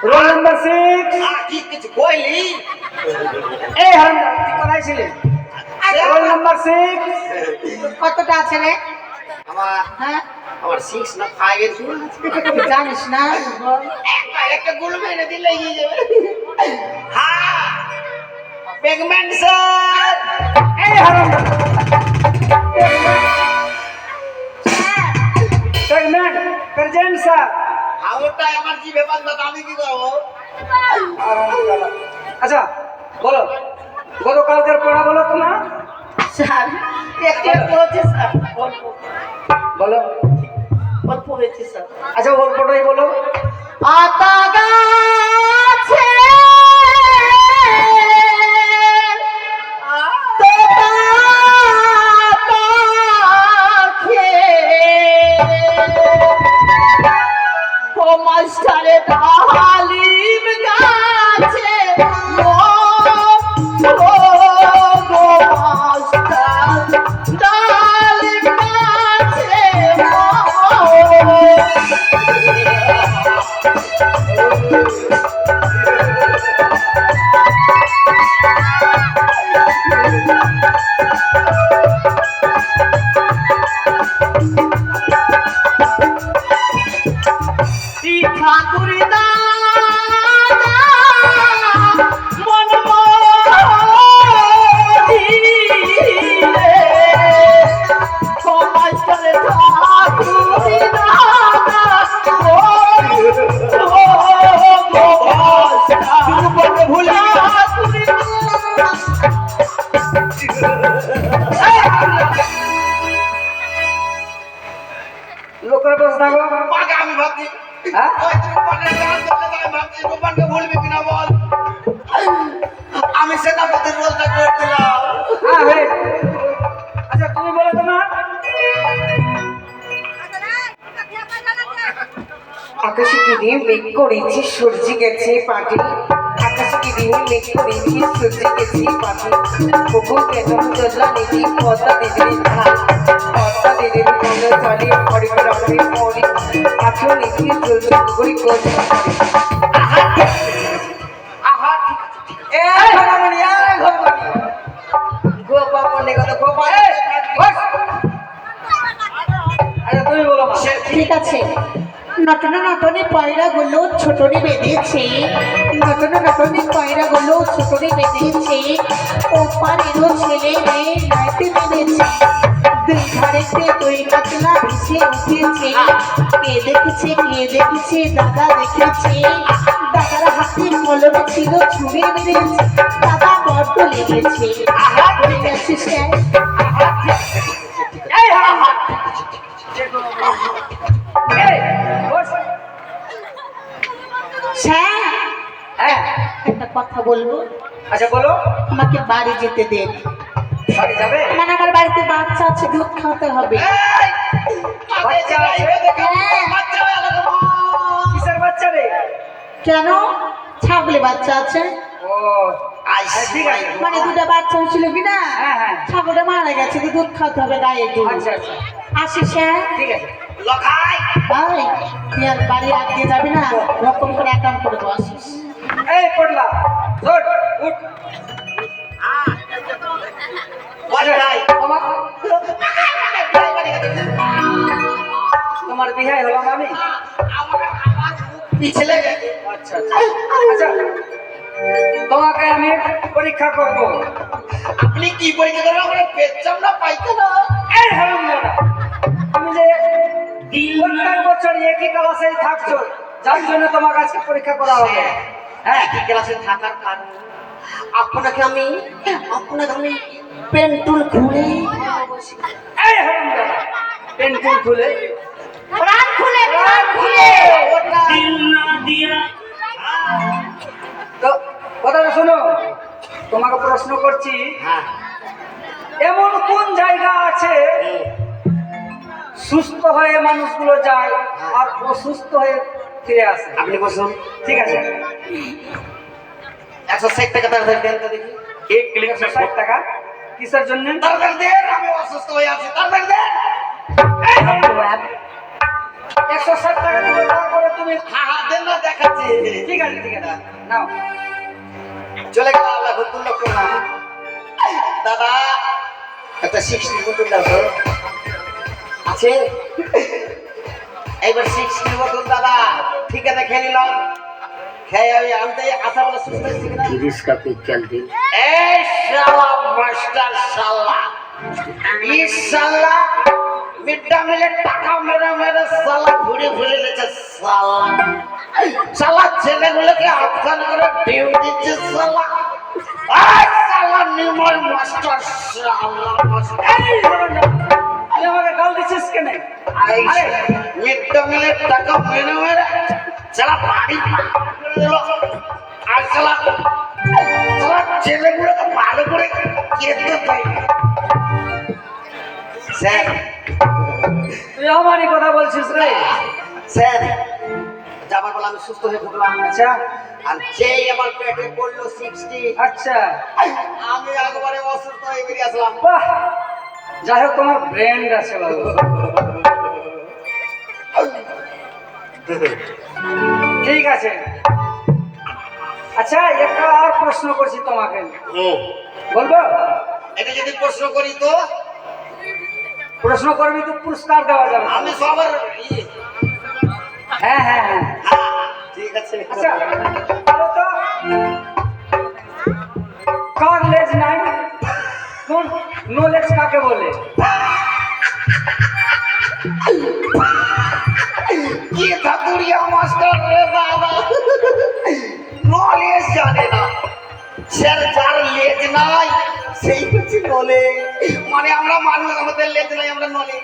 Roll number 6। কি কিছু কইলি? এই হারামজাদা, তুই কোথায় ছিলি? Roll number 6। কতটা আছে রে? আমার হ্যাঁ আমার 6 না 5 এর জন্য জানিস না বল। একটা গুল মেরে দিলে এগিয়ে যাবে। হ্যাঁ, পেগমেন্ট স্যার। এই হারামজাদা, সেগমেন্ট প্রেজেন্ট স্যার। ওটাই আমার কি ব্যাপার দাদা, আমি কি করবো? আচ্ছা বলো, গতকালকের পড়া বলো তোমার। স্যার একটু পড়েছে স্যার, অল্প বলো। অল্প হয়েছে স্যার। আচ্ছা গল্পটাই বলো। আতা গাছে তোতা পাখি, ও মাস্টারে ডালিম গাছে গো মাস্টার ডালিম গাছে ঠাকুর দাদা মন মাস্টারে ঠাকুর দাদা ভুলে লোকের বস থাকো। পাকা আমি ভাবছি হ্যাঁ? ওই রূপানের গান ধরলে তো আমি ভাবছি রূপানকে ভুলবি কিনা বল। আমি সেনাপতির রোলটা করে দিলাম। হ্যাঁ হয়ে। আচ্ছা তুমি বলো তোমার। আকাশে কি দিয়ে মেঘ করেছি সূর্য গেছে পাটি, আকাশে কি দিয়ে মেঘ করেছি সূর্য গেছে পাটি, পুকুর কেন চললা নেই পদ্মা দিদির ধার, পদ্মা দিদির মনে চলে পরে রঙে পরে, আঠো নেই চলছে ঘুরি করছে আহা ঠিক আচ্ছা তুমি বলো মা। আছে। ঠিক আছে। নটনে নটনে পয়রা গুলো ছোটনে বেঁধেছে, নটনে নটনে পয়রা গুলো ছোটনে বেঁধেছে, ওপারেরও ছেলে মেয়ে নাইতে নেমেছে, দুই ধারেতে দুই কাতলা ভেসে উঠেছে, কে দেখেছে দাদা দেখেছে, দাদার হাতে কলম ছিল ছুঁড়ে মেরেছে, দাদা বড্ড লেগেছে। ঠিক আছে স্যার। এই হারাম। এই বস। স্যার হ্যাঁ একটা কথা বলবো, আচ্ছা বলো। আমাকে বাড়ি যেতে দেন। বাড়ি যাবে? মানে আমার বাড়িতে বাচ্চা আছে, দুধ খাওয়াতে হবে। বাচ্চা আছে? কিসের বাচ্চা রে? কেন? ছাগলে বাচ্চা আছে, ও ঠিক আছে। মানে দুটো বাচ্চা হয়েছিল কি না, হ্যাঁ, হ্যাঁ। ছাগলটা মারা গেছে, তো দুধ খাওয়াতে হবে, গায়ে দুধ। আচ্ছা আচ্ছা আসিস হ্যাঁ? ঠিক আছে। লখাই ভাই তুই আর বাড়ি আটকে যাবি না, রকম করে অ্যাকাউন্ট করে আসিস। এই পড়লা ধর উঠ। বল ভাই তোমার তোমার বিয়ে হলাম আমি। পিছলে গেছে আচ্ছা আচ্ছা আচ্ছা তোমাকে আমি পরীক্ষা করব। আপনি কি পরীক্ষা করেন? আমরা পেচ্ছাম না পাইখানা। এই হারামজাদা, তুমি যে প্রত্যেক বছর একই ক্লাসে থাকছো, যার জন্য তোমার কাছে পরীক্ষা করা হবে। হ্যাঁ কি ক্লাসে থাকার কারণ আপনাকে আমি পেন্টুল ঘুরে এই হারামজাদা, পেন্সিল খুলে প্রাণ খুলে, প্রাণ খুলে। ওটা তো কথাটা শোনো, তোমাকে প্রশ্ন করছি, হ্যাঁ এমন কোন জায়গা আছে সুস্থ হয়ে মানুষগুলো যায় আর অসুস্থ হয়ে ফিরে আসে? আপনি বসুন। ঠিক আছে, 160 টাকা তাড়াতাড়ি দেন তো দেখি। 160 টাকা কিসের জন্য? তাড়াতাড়ি দেন, আমি অসুস্থ হয়ে আছি, তাড়াতাড়ি দেন। 160 টাকা দিলে তারপরে তুমি হ্যাঁ হ্যাঁ দেন না, দেখাচ্ছি। ঠিক আছে ঠিক আছে নাও। চলে গেলাম এখন 2 লক্ষ না। দাদা একটা 60 বোতল দাও তো। আছে এইবার 60 বোতল দাদা, ঠিক আছে খেয়ে নিলাম। খেয়ে আমি আনতে আসা বলে সুস্থ হয়েছি কিনা। 30 का पिक्चर दिन এই শালা মাস্টার শালা, এই শালা মিড ডে মিলের টাকা মেরে মেরে শালা ঘুরে ফেলে দিচ্ছে শালা। শালা ছেলেগুলোকে আটকান করে ডিউ দিচ্ছে শালা। এই শালা নির্মল মাস্টার শালা মাস্টার। এই ধরনের, তুই আমাকে গাল দিচ্ছিস কেন? এই মিড ডে মিলের টাকা মেরে মেরে শালা বাড়ি পাকা করে দিল। আর শালা ছেলেগুলোকে ভালো করে খেতে পাই। স্যার তুই আমারই কথা বলছিস রে? স্যার যাবার বলে আমি সুস্থ হয়ে ঢুকলাম। আচ্ছা আর যেই আমার পেটে পড়লো 60, আচ্ছা, আমি একবারে অসুস্থ হয়ে বেরিয়ে আসলাম। বাহ, যাই হোক তোমার ব্র্যান্ড আছে বাবু। ঠিক আছে, আচ্ছা একটা আর প্রশ্ন করছি তোমাকে, বলবো? এটা যদি প্রশ্ন করি তো প্রশ্ন করবি তো পুরস্কার দেওয়া যাবে। আমি সবার হ্যাঁ হ্যাঁ হ্যাঁ ঠিক আছে। আচ্ছা বলো তো, কার লেজ নাই, কোন নলেজ কাকে বলে? কি ঠাকুরিয়া মাস্টার রে বাবা, নলেজ জানে না স্যার। যার লেজ নাই সেই হচ্ছে নলেজ। মানে আমরা মানুষ, আমাদের লেজ নাই, আমরা নলেজ।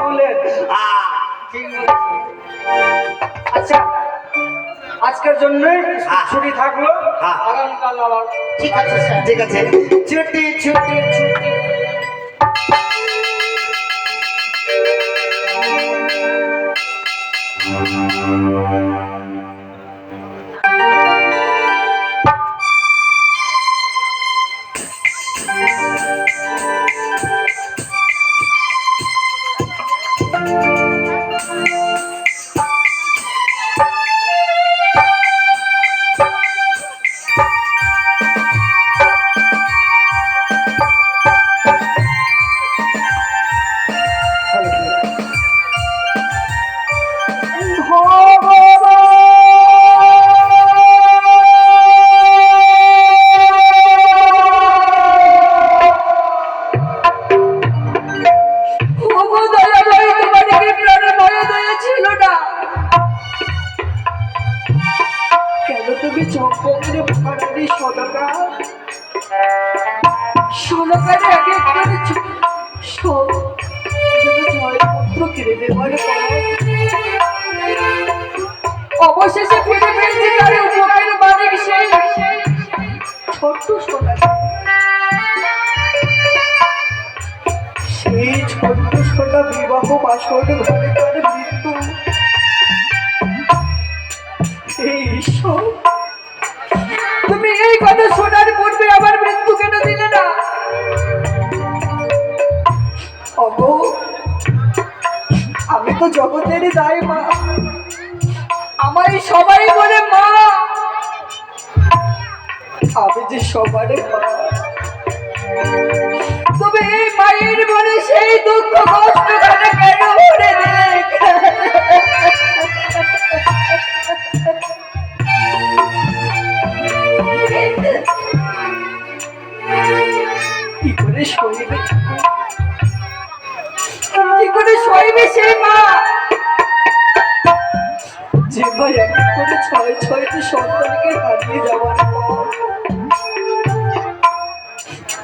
নলেজ, ঠিক বলেছো। আচ্ছা আজকের জন্য ছুটি থাকলো, হ্যাঁ। আগামীকাল আবার। ঠিক আছে স্যার, ঠিক আছে। ছুটি ছুটি ছুটি। কেন তুমি চম্পকের ভাড়ারি সোনাকা সোনাকারে আগে একবার জয়পুত্র কিনে দেবার অবশেষে ফিরে পেয়েছি তার উপকার মানিক সেই ছোট্ট সোনাকা। সেই ছোট্ট সোনা বিবাহ বাসন ঘরে তার মৃত্যু। তুমি এই কথা শোনার পূর্বে আমার মৃত্যু কেন দিলে না? ওগো, আমি তো জগতেরই দায় মা, আমারই সবাই বলে মা, আমি যে সবারই মা। তবে এই মায়ের মনে সেই দুঃখ কষ্ট কেন ভরে দিলে? কি করে সইবে, কি করে সইবে সেই মা যে ভাই এক করে ছয়টি সন্তানকে হারিয়ে যাওয়ার পর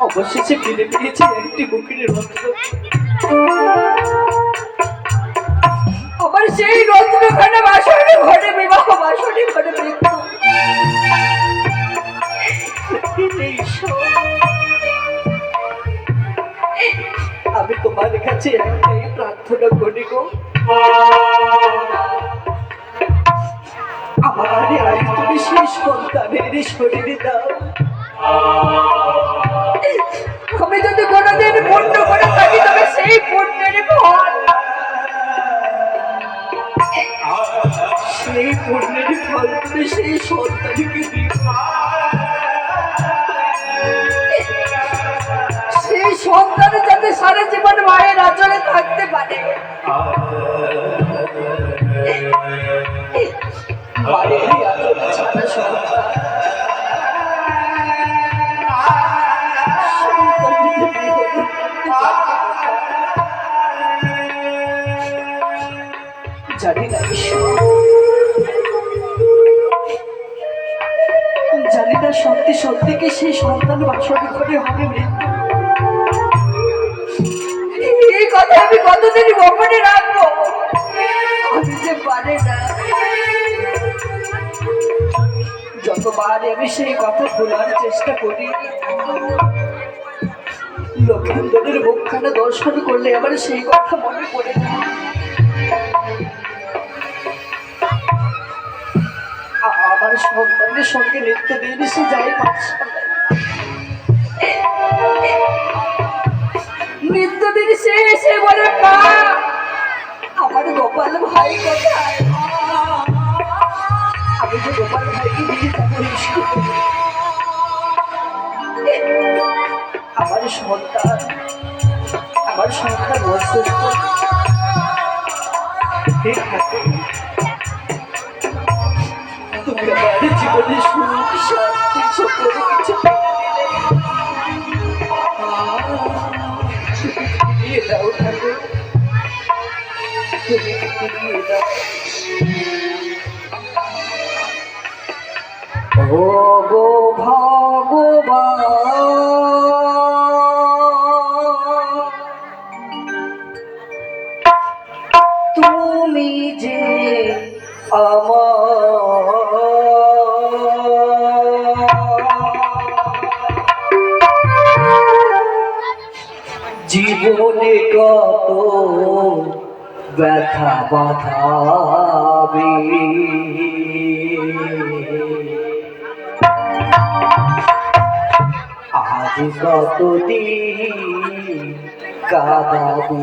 অবশেষে ফিরে পেয়েছে একটি বুকের রত্ন। আবার সেই রত্নখানা বাসনে ঘটে বিবাহ, বাসনে ঘটে মৃত্যু। আমি তোমার কাছে একটাই প্রার্থনা করি গো, আমার আজ তুমি সেই সন্তানের শরীরে দাও। আমি যদি কোনোদিন পুণ্য করে থাকি তবে সেই পুণ্যের ফল, সেই পুণ্যের ফল তুমি সেই সন্তানকে দিও। সেই সন্তান যাতে সারা জীবন মায়ের আঁচলে থাকতে পারে। মায়েরই আঁচলে ছাড়া সন্তান জানি না, জানি না সত্যি সত্যি কি সেই সন্তান বাসনে ঘরে হবে মৃত্যু। এই কথা আমি কতদিন গোপনে রাখবো, আমি যে পারে না। যতবার আমি সেই কথা ভোলার চেষ্টা করি, লক্ষেন্দ্রের মুখখানা দর্শন করলে আবার সেই কথা মনে পড়ে না। আমার সন্তানের সঙ্গে নিত্যদিন সে যাই পাঠশালায়, নিত্যদিন সে এসে বলে মা আমার গোপাল ভাই কোথায়? আমি যে গোপাল ভাইকে নিয়ে যাবো স্কুলে। আমার সন্তান অসুস্থ, তুমি আমার জীবনে সুখ শান্তি সকল কিছু ফিরিয়ে দাও ঠাকুর, তুমি ফিরিয়ে দাও। ও গো ভগবান, তুমি যে জীবনে কত ব্যথা বাঁধাবে, আজ কতদিন কাঁদাবে।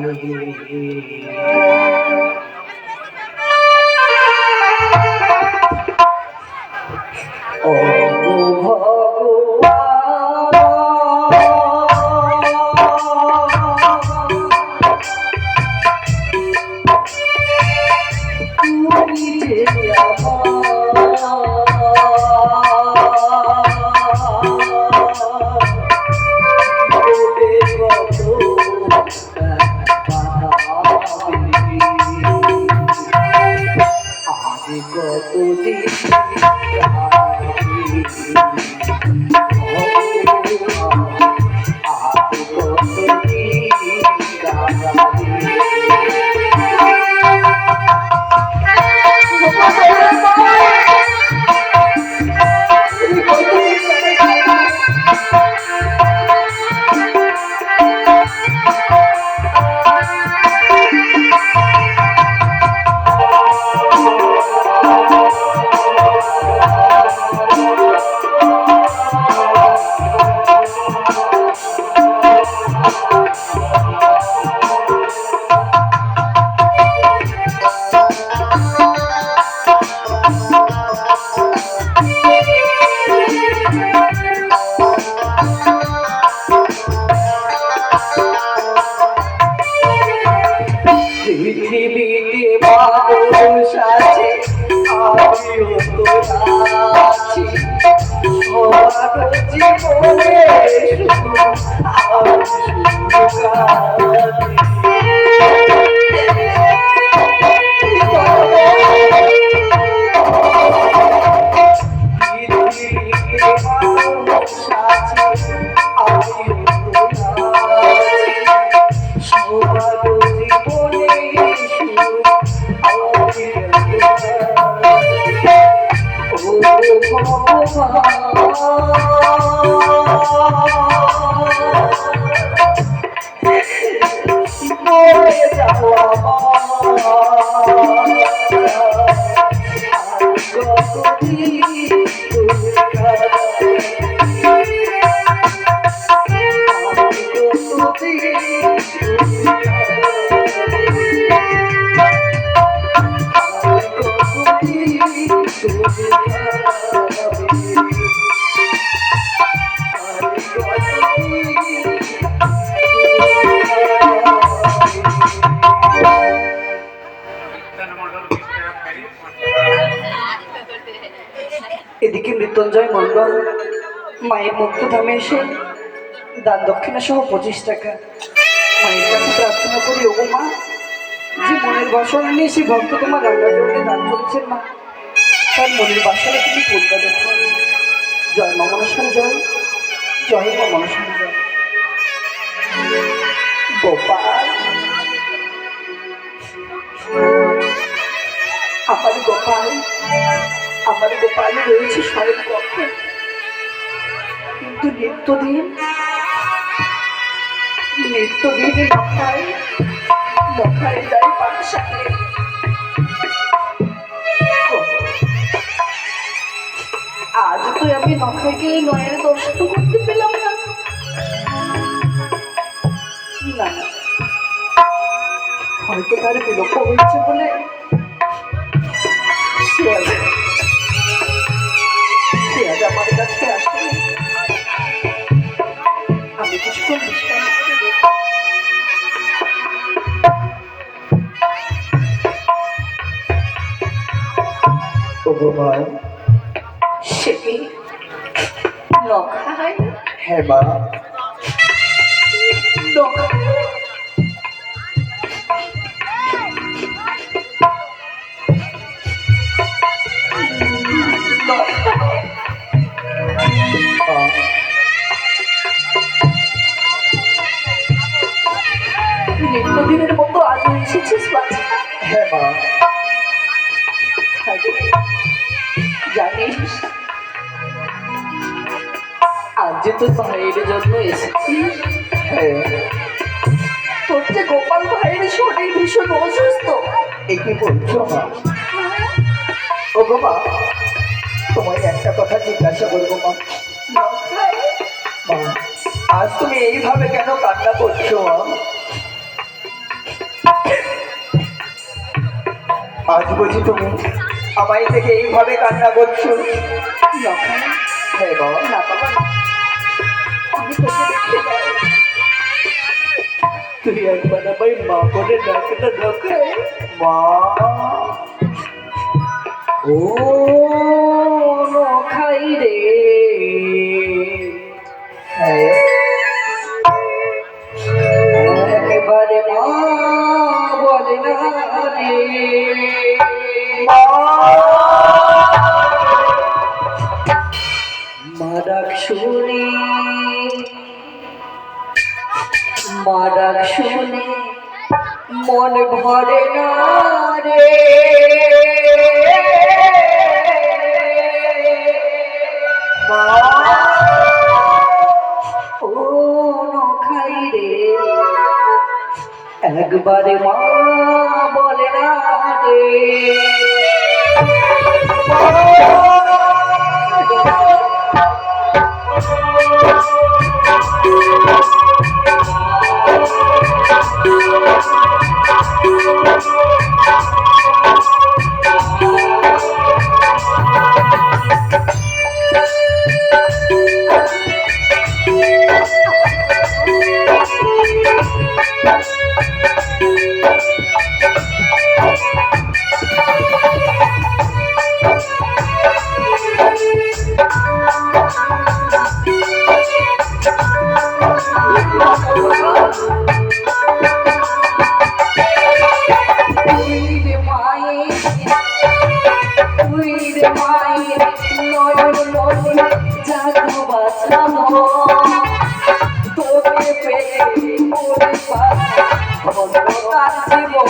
ও কতদিন মরে যাওয়া এদিকে মৃত্যুঞ্জয় মণ্ডল মায়ের মুক্তধামে এসে দান দক্ষিণা সহ 25 টাকা মায়ের কাছে প্রার্থনা করি, ওগো মা, যে মনের বাসনা নিয়ে সেই ভক্ত তোমার রান্না জলে দান করেছেন মা, তার মনের বাসনা তুমি পূর্ণ দেখো। জয় মা মনসার জয়, জয় মা মনসার জয়। গোপাল, আমার গোপাল, আমার গোপাল রয়েছে স্বয়ং পক্ষে, কিন্তু নিত্যদিন নখায় নখায় যায় পাঠশালে। আজ তো আমি নখায় গিয়ে নয়ের দর্শন করতে পেলাম না। না, হয়তো তার বিলম্ব হয়েছে বলে সে আজ আমার কাছে আসলে আমি কিছুক্ষণ বিশ্রাম করে দেখি। সে কি নখায়? হ্যাঁ মা, নখায়। নিত্যদিনের মতো আজও এসেছিস বাচ্চা? হ্যাঁ মা। জানিস আজ যে তোর ভাইয়ের জন্য এসেছিস? হ্যাঁ। তোর যে গোপাল ভাইয়ের শরীর ভীষণ অসুস্থ। এ কি বলছো মা? ও গো মা, তোমায় একটা কথা জিজ্ঞাসা করবো মা। মা, আজ তুমি এইভাবে কেন কান্না করছো মা? আজ বুঝি তুমি আমায় থেকে এইভাবে কান্না করছো? হ্যাঁ বাবা। না বাবা, আমি তোকে দেখতে পাই। তুই একবার আমায় মা বলে ডাকটা ডাকাই। মা, ও নখাই রে। হ্যাঁ, একেবারে মা বলে না রে। মা ডাক শুনে, মা ডাক শুনে মন ভরে না রে। মা, ও নখাই রে, একবারে মা বলে না রে। জীবন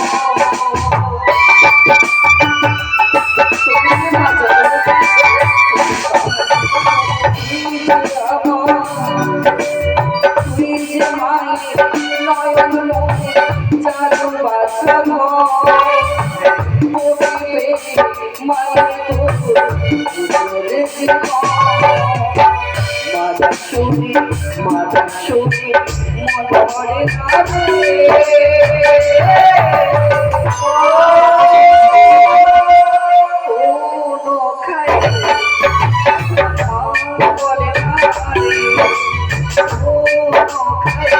মাদা শুনি মনে কাঁদে ও নখাই বলে কাঁদে ও নখাই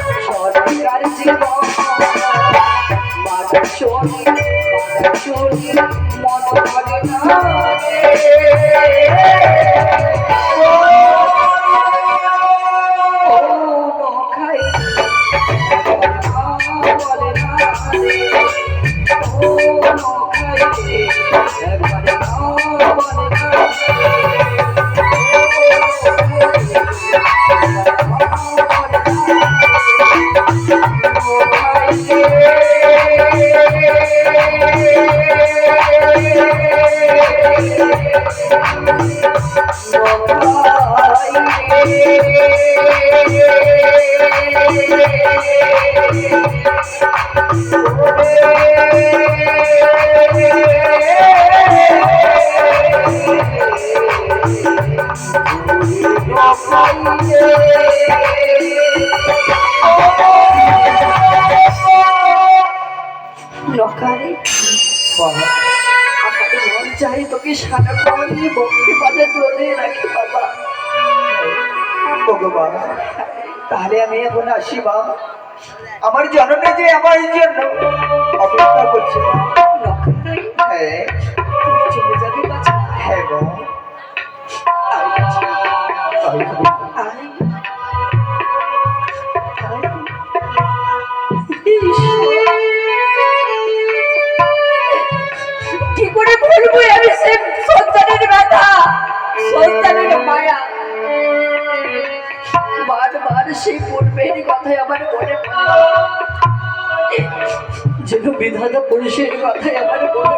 সরকার জীবন আমাকে মন চাই তোকে সারাক্ষণ বক্ষে বাজে ধরে রাখি বাবা। বাবা তাহলে আমি এখন আসি বাবা, আমার জননে যে আমার জন্য অপেক্ষা করছে। হ্যাঁ তুমি চলে যাবে বাচ্চা? হ্যাঁ গো কি করে বলবো আমি সে সন্তানের ব্যথা, সন্তানের মায়া। বারবার সেই পূর্বের কথাই আমার মনে পড়ে, যেন বিধাতা পুরুষের কথাই আমার মনে পড়ে।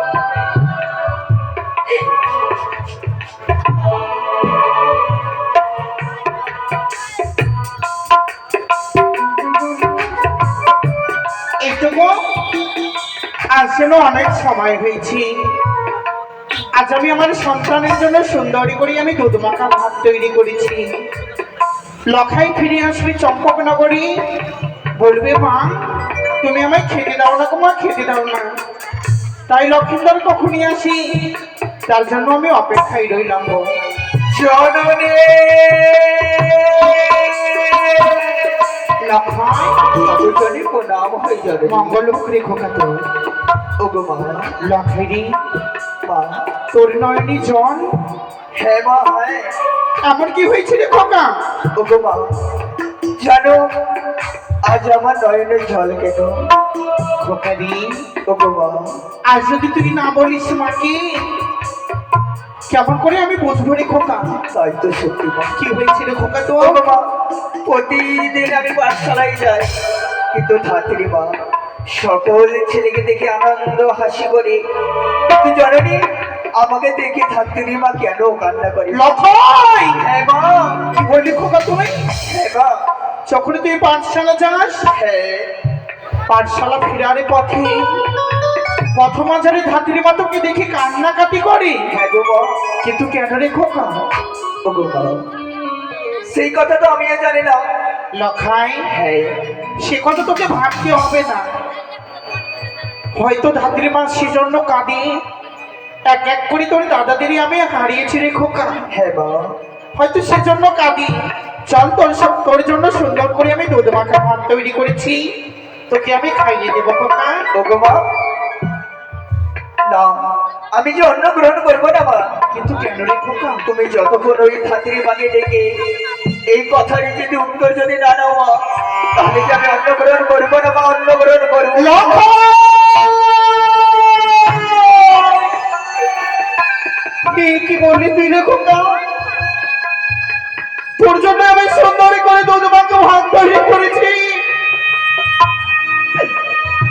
এইটুকু আজ যেন অনেক সময় হয়েছে। আজ আমি আমার সন্তানের জন্য সুন্দরী করে আমি দুধ মাখা ভাত তৈরি করেছি। লখাই ফিরে আসবে চম্পকনগরী, বলবে মা তুমি আমায় খেতে দাও না গো মা, খেতে দাও না। তাই লক্ষিন্দর কখনই আসি, তার জন্য আমি অপেক্ষায় রইলাম গো। জননী লখাই প্রণাম হয়ে যাবে। মঙ্গল মুখে খোকা তো ও গো মা। লখাইরি মা তোর নয়নি জন? হ্যাঁ মা হ্যাঁ। আমার কি হয়েছে রে খোকা? ও গো মা জানো আজ আমার নয়নের জল কেন? খোকারি ও গো মা আজ যদি তুই না বলিস মাকে কেমন করে আমি বুঝবো রে খোকা? তাই তো সত্যি মা। কি হয়েছে রে খোকা তো? ও গো মা প্রতিদিন আমি পাঠশালায় যাই, কিন্তু ধাত্রী মা সকল ছেলেকে দেখে আনন্দ হাসি করে, কিন্তু জননী আমাকে দেখে ধাত্রী মা কেন কান্না করে? লখাই হ্যাঁ মা। কি বললি খোকা তুমি? হ্যাঁ মা। যখন তুই পাঠশালা যাস, হ্যাঁ পাঠশালা ফিরার পথে পথমাঝারে ধাত্রী মা তোকে দেখে কান্নাকাটি করে। হ্যাঁ গো মা। কিন্তু কেন রে খোকা? ও গো মা সেই কথা তো আমিও জানি না। লখাই হ্যাঁ সে কথা তোকে ভাবতে হবে না। হয়তো ধাত্রী মা সেজন্য কাঁদে। এক এক করে তোর দাদাদেরই আমি হারিয়েছি রে খোকা। হ্যাঁ মা। হয়তো সেজন্য কাঁদি। চল তোর জন্য সুন্দর করে আমি দুধ মাখা ভাত তৈরি করেছি, তোকে আমি খাইয়ে দেবো খোকা। ওগো মা, না আমি যে অন্ন গ্রহণ করবো না মা। কিন্তু কেন রে খোকা? তুমি যতক্ষণ ওই ধাত্রী মাকে ডেকে এই কথারই যদি উত্তর যদি না নাও মা, তাহলে কি আমি অন্ন গ্রহণ করবো না মা, অন্ন গ্রহণ করবো না। কি বললি তুই রে খোকা? তোর জন্য আমি সুন্দর করে দুধ মাখা ভাত তৈরি করেছি,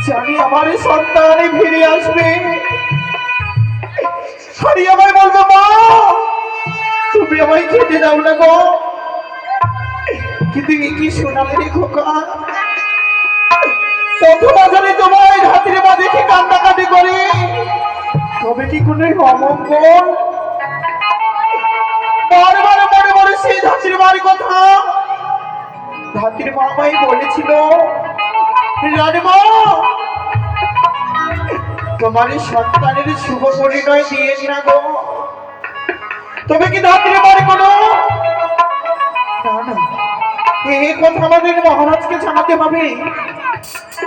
জানি আমার এই সন্তানে ফিরে আসবে। হারিয়ে আমায় বলবো মা তুমি আমায় খেতে দাও না গো। কিন্তু কি শোনালে রে খোকা? প্রথম আজানে তোমায় হাতির মা দেখে কান্নাকাটি করে, তবে কি কোনো অমঙ্গল? বারবার মনে মনে সেই ধাত্রীর মার কথা। ধাত্রীর মা আমায় বলেছিল, রানীমা তোমার এই সন্তানের শুভ পরিণয় দিয়ে না গো। তবে কি ধাত্রীর মার কোনো না না, এই কথা আমাদের মহারাজকে জানাতে হবে।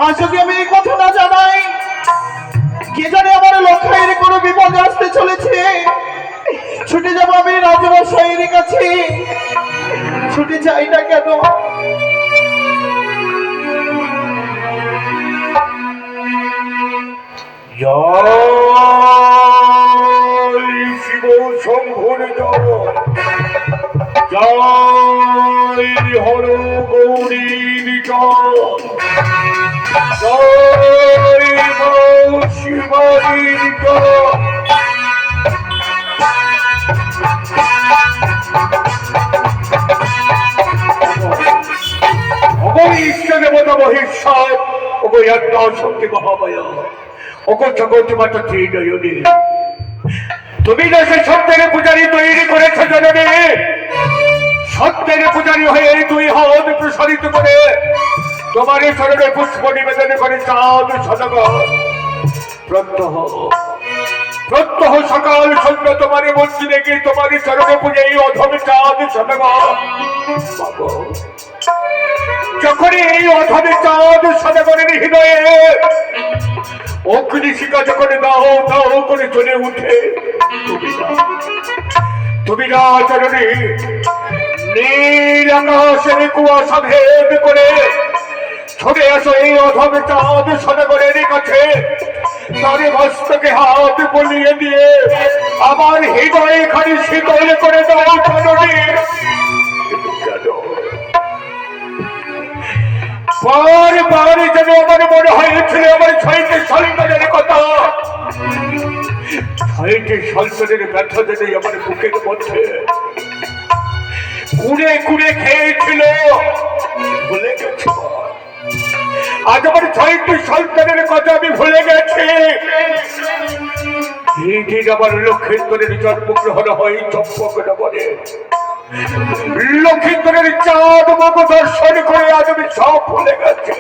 আর যদি আমি এই কথা না জানাই, কে জানে আমার লক্ষায়ের কোনো বিপদ আসতে চলেছে। ছুটে যাবো আমি রাজমশাইয়ের কাছে, ছুটে যাই না কেন? জয় শিব শম্ভুর জয়, জয় হর গৌরীর জয়, জয় মৌ শিবানীর জয়। ইষ্ট দেবতা মহেশ্বর, ওগো একটা শক্তি মহামায়া, ওগো জগৎ মাতা ত্রিনয়নী, তুমি না সে সত্যের পূজারী তৈরি করেছ জননী। সত্যের পূজারী হয়ে দুই হাত প্রসারিত করে তোমার চরণে পুষ্প নিবেদন করে চাঁদ সদাগর। প্রত্যহ প্রত্যহ সকাল সন্ধ্যা তোমার মন্দিরে গিয়ে তোমার চরণে পূজে এই অধমে চাঁদ সদাগর। যখন এই অধমে চাঁদ সদাগরের হৃদয়ে অগ্নিশিখা যখন দাও দাও করে চলে উঠে, তুমি না চরণে নীল আকাশের কুয়াশা ভেদ করে ছুটে আসো এই অধমে চাঁদ সদাগরের কাছে। তারে মস্তকে হাত বলিয়ে দিয়ে আমার হৃদয়ে খালি শীতল করে দাও চরণে। বারবার যেন আমার মনে হয়েছিল আমার ছয়টি সন্তানের কথা, ছয়টি সন্তানের ব্যথা যেন আমার বুকের মধ্যে কুড়ে কুড়ে খেয়েছিল। ভুলে গেছি আজ আমার ছয়টি সন্তানের কথা আমি ভুলে গেছি। এই দিন আমার লক্ষ্মীন্দরের জন্মগ্রহণ হয় চম্পকনগরে। লক্ষ্মীন্দরের চাঁদ মুখ দর্শন করে আজ আমি সব ভুলে গেছি।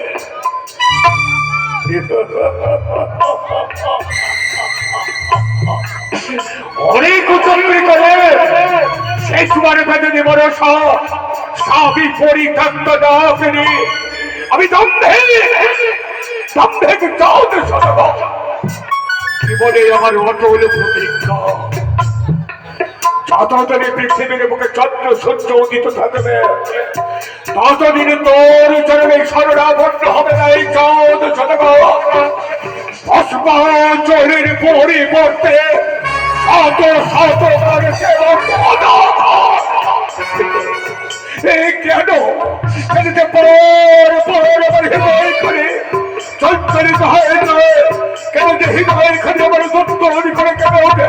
অনেক উচ্চরি করে শেষ বারে বেদনে বড় সবই পরিত্যক্ত দাসিনী আমি দম্ভে চাঁদ সদাগর জীবনে আমার অটল প্রতিজ্ঞা। যতদিনে পৃথিবীর বুকে চন্দ্র সূর্য উদিত থাকবে, ততদিন তোর চরণে শরণাপন্ন হবে না এই চাঁদ সদাগর। পুষ্পাঞ্জলির পরিবর্তে শত শত মানুষের কেন হৃদয় করে সঞ্চারিত হয়েছে, কেন যে হৃদয়ের খালি আমার দত্তরি করে কেন ওঠে,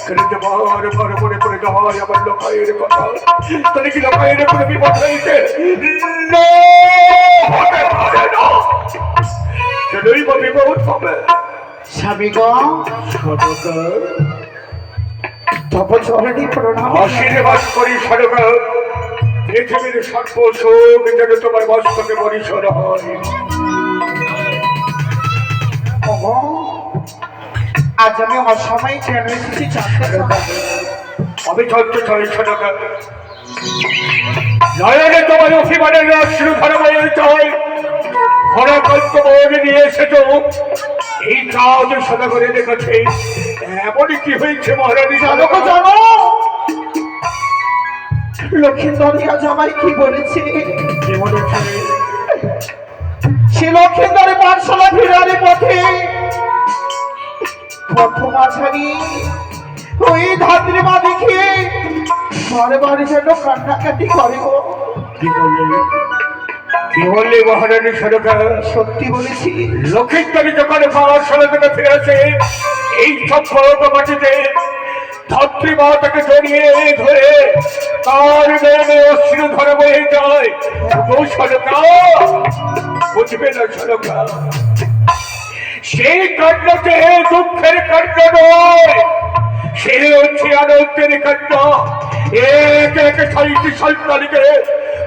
কেন যে বার বার মনে করে যায় আমার লোকায়ের কথা। তাহলে কি লোকায়ের কোনো বিপদ হয়েছে? হতে পারে না, কেনই বা বিপদ হবে? স্বামীগণ তপচরণে প্রণাম। আশীর্বাদ করি সরকার, পৃথিবীর সর্বসুখ যেন তোমার মস্তকে পরিসর হয়। আজ আমি অসময়ে কেন এসেছি জানতে চাই। আমি চলতে চাই সদকা নয়নে তোমার অভিমানের অশ্রু ধর্ময় চাই হরকল্প মনে নিয়ে এসেছো এই কাজ সদা করে দেখেছে এমনই কি হয়েছে মহারানী জানো গো জানো লক্ষিন্দরিয়া জামাই কি বলেছে? কি বলেছে? সে লক্ষিন্দরে পাঠশালা ফেরার পথে প্রথম আছাড়ি ওই ধাত্রী মা দেখে বারে বারে যেন কান্নাকাটি করে গো। কি বললে? কি বললে মহারানী সদকা? সত্যি বলেছি। লক্ষিন্দরী যখন পাঠশালা থেকে ফিরেছে এই সব মাটিতে ধাত্রী মা তাকে জড়িয়ে ধরে তার মেয়ে অশ্রু ধরে বয়ে যায়। ও সদকা বুঝবে না সদকা সেই কান্নাতে দুঃখের কান্না নয় সে হচ্ছে আনন্দের কান্না। এক এক সাইটি সন্তানকে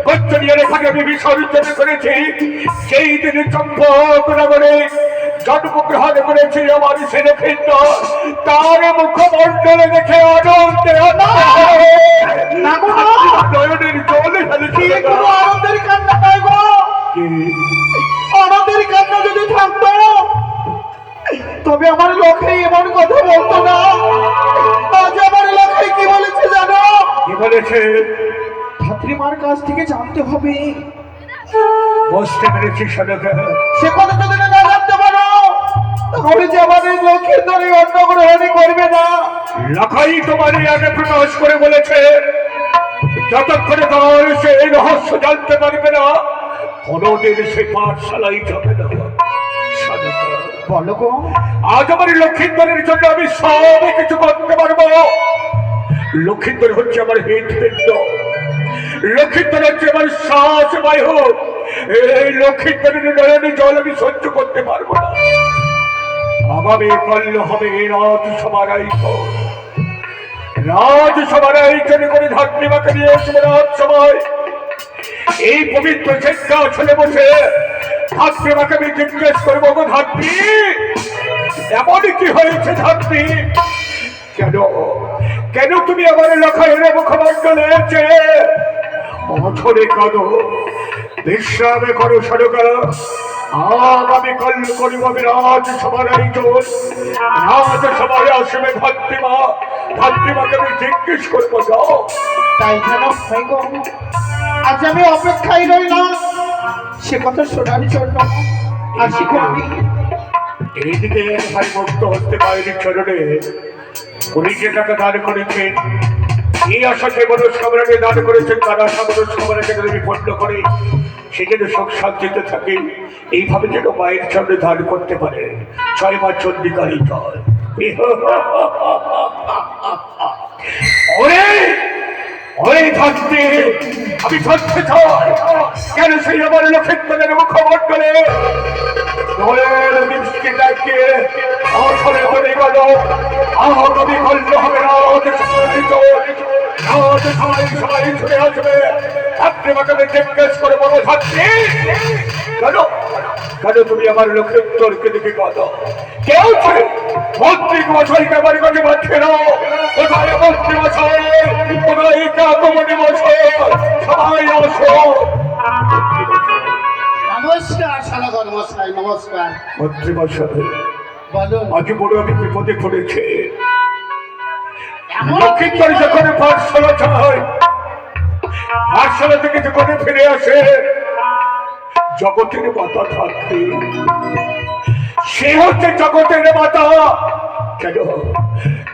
বচ্চনীয় রেখাকে আমি বিসর্জন করেছি সেই দিনে চম্পক নগরে জন্মগ্রহণ করেছি আমার সে লক্ষিন্দ তার মুখমণ্ডলে দেখে আনন্দে নয়নের জল ফেলেছি। আনন্দের কান্না তাই গো, আনন্দের কান্না যদি থাকতো তবে আমার লক্ষ্যে এমন কথা বলতো না। আজ আমার লক্ষ্যে কি বলেছে জানো? কি বলেছে? ধাত্রীমার কাছ থেকে জানতে হবে। বুঝতে পেরেছি সদকা সে কথা যদি না জানতে পারো তাহলে যে আমাদের লক্ষ্যের ধরে অন্য গ্রহণী করবে না। লাখাই তোমার আগে প্রকাশ করে বলেছে যতক্ষণে তোমার সেই রহস্য জানতে পারবে না কোনদিন সে পাঠশালাই যাবে না। সদকা বলো গো। আজ আমার লক্ষিন্দরের জন্য আমি সব কিছু করতে পারবো। লক্ষিন্দর হচ্ছে আমার হৃদপিণ্ড, লক্ষিন্দর হচ্ছে আমার শ্বাস বায়ু। এই লক্ষিন্দরের নয়নে জল আমি সহ্য করতে পারবো না। আগামী কাল হবে রাজসভার আয়োজন, রাজসভার আয়োজন করে ধাত্রীমাকে নিয়ে আসবো রাজসভায়। এই পবিত্র সিংহাসনে বসে ধাত্রীমাকে আমি জিজ্ঞেস করবো গো ধাত্রী এমনই কি হয়েছে ধাত্রী? কেন কেন তুমি আমার লখাইয়ের মুখমণ্ডলে অথরে কাঁদো বিশ্রামে করো সরকার। আগামী কাল করিব আমি রাজসভার আয়োজন, রাজসভায় আসবে ধাত্রীমা, ধাত্রীমাকে আমি জিজ্ঞেস করবো যাও। তাই যেন হয় গো। আজ আমি অপেক্ষায় রইলাম সে কথা শোনার জন্য। আসি কবি। এইদিকে ভাই মুক্ত হতে পারেনি চরণে উনি যে টাকা দান করেছেন এই আশাকে মনস্কামনাকে দান করেছেন তার আশা মনস্কামনাকে যদি পূর্ণ করে সে যেন সুখ শান্তিতে থাকে এইভাবে যেন মায়ের সামনে দান করতে পারে। 6 মাস চন্ডিকারই জয়। ওরে ওরে থাকতে আমি থাকতে চাই কেন সেই আমার লক্ষিন্দরের মুখমণ্ডলে নয়নের বৃষ্টি ডাকে অসরে বলে গেল আগামী কল্য হবে সবাই সবাই ছুটে আসবে। আপনি আমাকে জিজ্ঞেস করে বলো থাকতে কেন কেন তুমি আমার লক্ষিন্দরকে দেখে কাঁদো? কেউ মন্ত্রী মশাইকে আমার কাছে পাচ্ছে না। কোথায় মন্ত্রী মশাই, কোথায় কাকমণি মশাই, সবাই আসো। নমস্কার সনাতন মশাই, নমস্কার। মন্ত্রী মশাই বলো। আজ বড় আমি বিপদে পড়েছে। লক্ষিন্দর যখন পাঠশালা যায় পাঠশালা থেকে যখন ফিরে আসে জগতের মাতা থাকতে সে হচ্ছে জগতের মাতা। কেন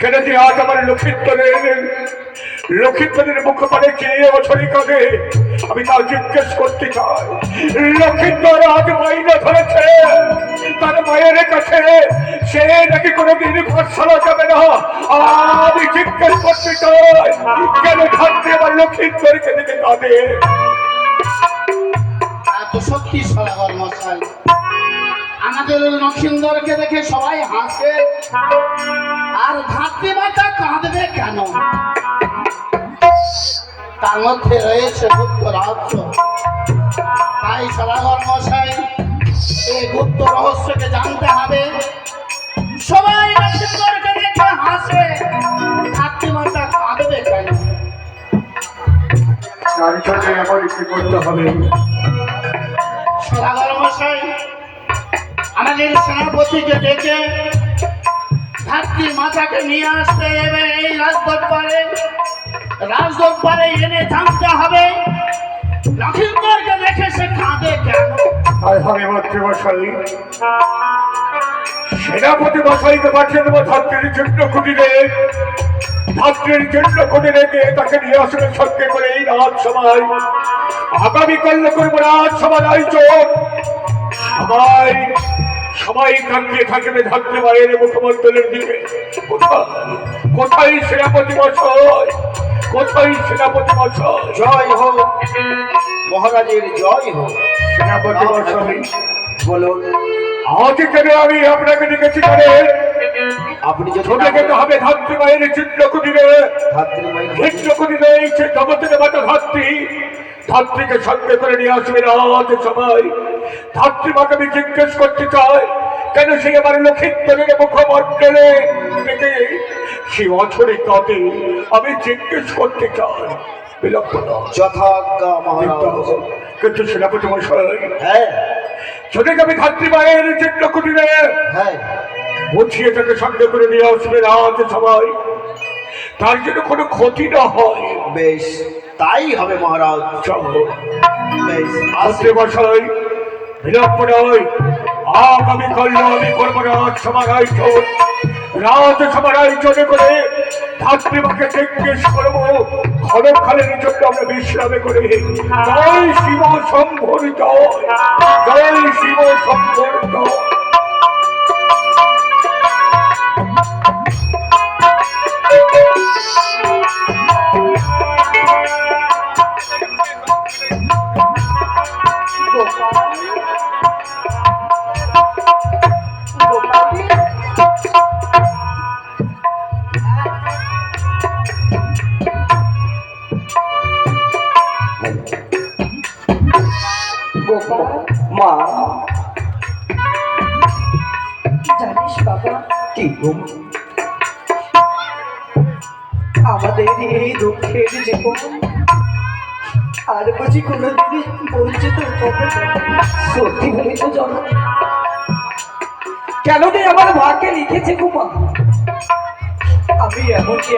কেন যে আজ আমার লক্ষিন্দরের মুখ মানে চেয়ে বছরই কাঁদে আমি তা জিজ্ঞেস করতে চাই। লক্ষিন্দর আজ মাইনা ধরেছে তার মায়ের কাছে সে নাকি কোনোদিন পাঠশালা যাবে না। আমি জিজ্ঞেস করতে চাই কেন থাকতে আমার লক্ষিন্দরকে দেখে কাঁদে? তো সত্যি সনাতন মশাই আমাদের লক্ষিন্দরকে দেখে সবাই হাসে আর ধাত্রীমাতা কাঁদবে কেন? তার মধ্যে রয়েছে গুপ্ত রহস্য। তাই সনাতন মশাই এই গুপ্ত রহস্যকে জানতে হবে। সবাই লক্ষিন্দরকে তার সাথে আমার কি করতে হবে? সদাগর মশাই আমাদের সেনাপতিকে ডেকে ধাত্রী মাতাকে নিয়ে আসতে হবে। এই রাজদরবারে এনে জানতে হবে লক্ষিন্দরকে দেখে সে কাঁদে কেন। আর হবে মাতৃমশাই, সেনাপতি মশাইকে পাঠিয়ে দেবো ধাত্রীর জন্য কুটিরে। ধাত্রীর জন্য কুটিরে গিয়ে তাকে নিয়ে আসবে সঙ্গে করে এই রাত সময়। আগামীকাল করবো রাত সবার আয়োজন। সবাই সবাই কান্দিয়ে থাকবে ধাত্রী মায়ের মুখমন্ডলের দিকে। কোথায় সেনাপতি মশাই? কোথায় সেনাপতি মশাই? জয় হোক মহারাজের, জয় হোক। সেনাপতি মশাই বলুন, আজ কেন আমি আপনাকে ডেকেছি জানেন? আপনি যদি ছোটে যেতে হবে ধাত্রী মায়ের চিত্র কুটিরে। ধাত্রী মায়ের চিত্র কুটিরে এই যে জগতের মাতা ধাত্রী, ধাত্রীকে সঙ্গে করে নিয়ে আসবে রাত সময়। ধাত্রী মাকে আমি জিজ্ঞেস করতে চাই কেন সে আমার লক্ষিন্দরের মুখমন্ডলে থেকে সে অছরে কাঁদে। আমি জিজ্ঞেস করতে চাই। বিলম্ব না। যথাজ্ঞা মহারাজ। কিন্তু সেনাপতি মশাই, হ্যাঁ ছোটে যাবে ধাত্রী মায়ের চিত্র কুটিরে, হ্যাঁ, বুঝিয়ে তাকে সঙ্গে করে নিয়ে আসবে রাত সময়। তার জন্য কোনো ক্ষতি না হয়। বেশ তাই হবে মহারাজ। চলো বেশ আসতে বসাই, বিলম্ব নয়। আগামীকাল আমি করবো রাত সভার আয়োজন। রাত সভার আয়োজনে করে ধাত্রীমাকে জিজ্ঞেস করবো ক্ষণকালের জন্য আমরা বিশ্রামে করে। জয় শিব শম্ভুর জয়, জয় শিব শম্ভুর জয়। মা, জানিস বাবা, কি গো? আমাদের এই দুঃখের জীবন আর বুঝি কোনোদিনই বঞ্চিত হবে না। সত্যি বলে তো জানো কেন যে আমার ভাগ্যে লিখেছে গো মা। আমি এমনই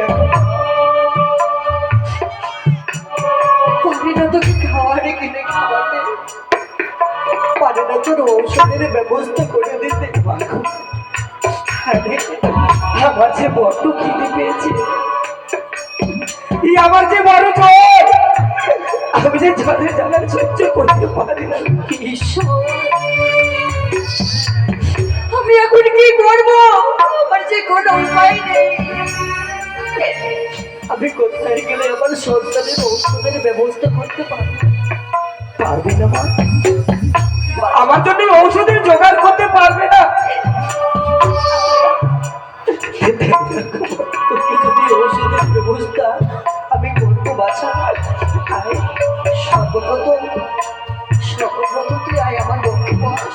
পারি না তোকে খাওয়ারে কিনে খাওয়াতে, পারে না তোর ঔষধের ব্যবস্থা করে দিতে। আরে, আমার যে বড্ড খিদে পেয়েছে, আমার যে বড় জ্বর, আমি যে জ্বরের জ্বালা সহ্য করতে পারি না। ঈশ্বর, আমি এখন কি করবো? আমার যে কোনো উপায় নেই। আমি কোথায় গেলে আমার সন্তানের ঔষধের ব্যবস্থা করতে পারবো? পারবে না মা? আমার জন্য ঔষধের জোগাড় করতে পারবে না? তুমি যদি ঔষধের ব্যবস্থা আমি করবো বাছা, আয় সর্বপ্রথম তুই আয় আমার লক্ষ্যে বস।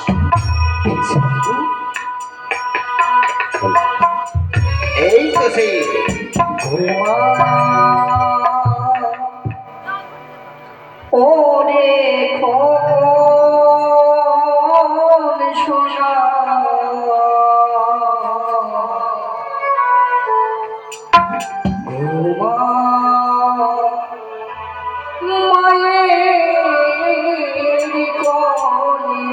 এই তো সেই ওরে খোকন সোনা, ঘুমা মায়ের কোলে।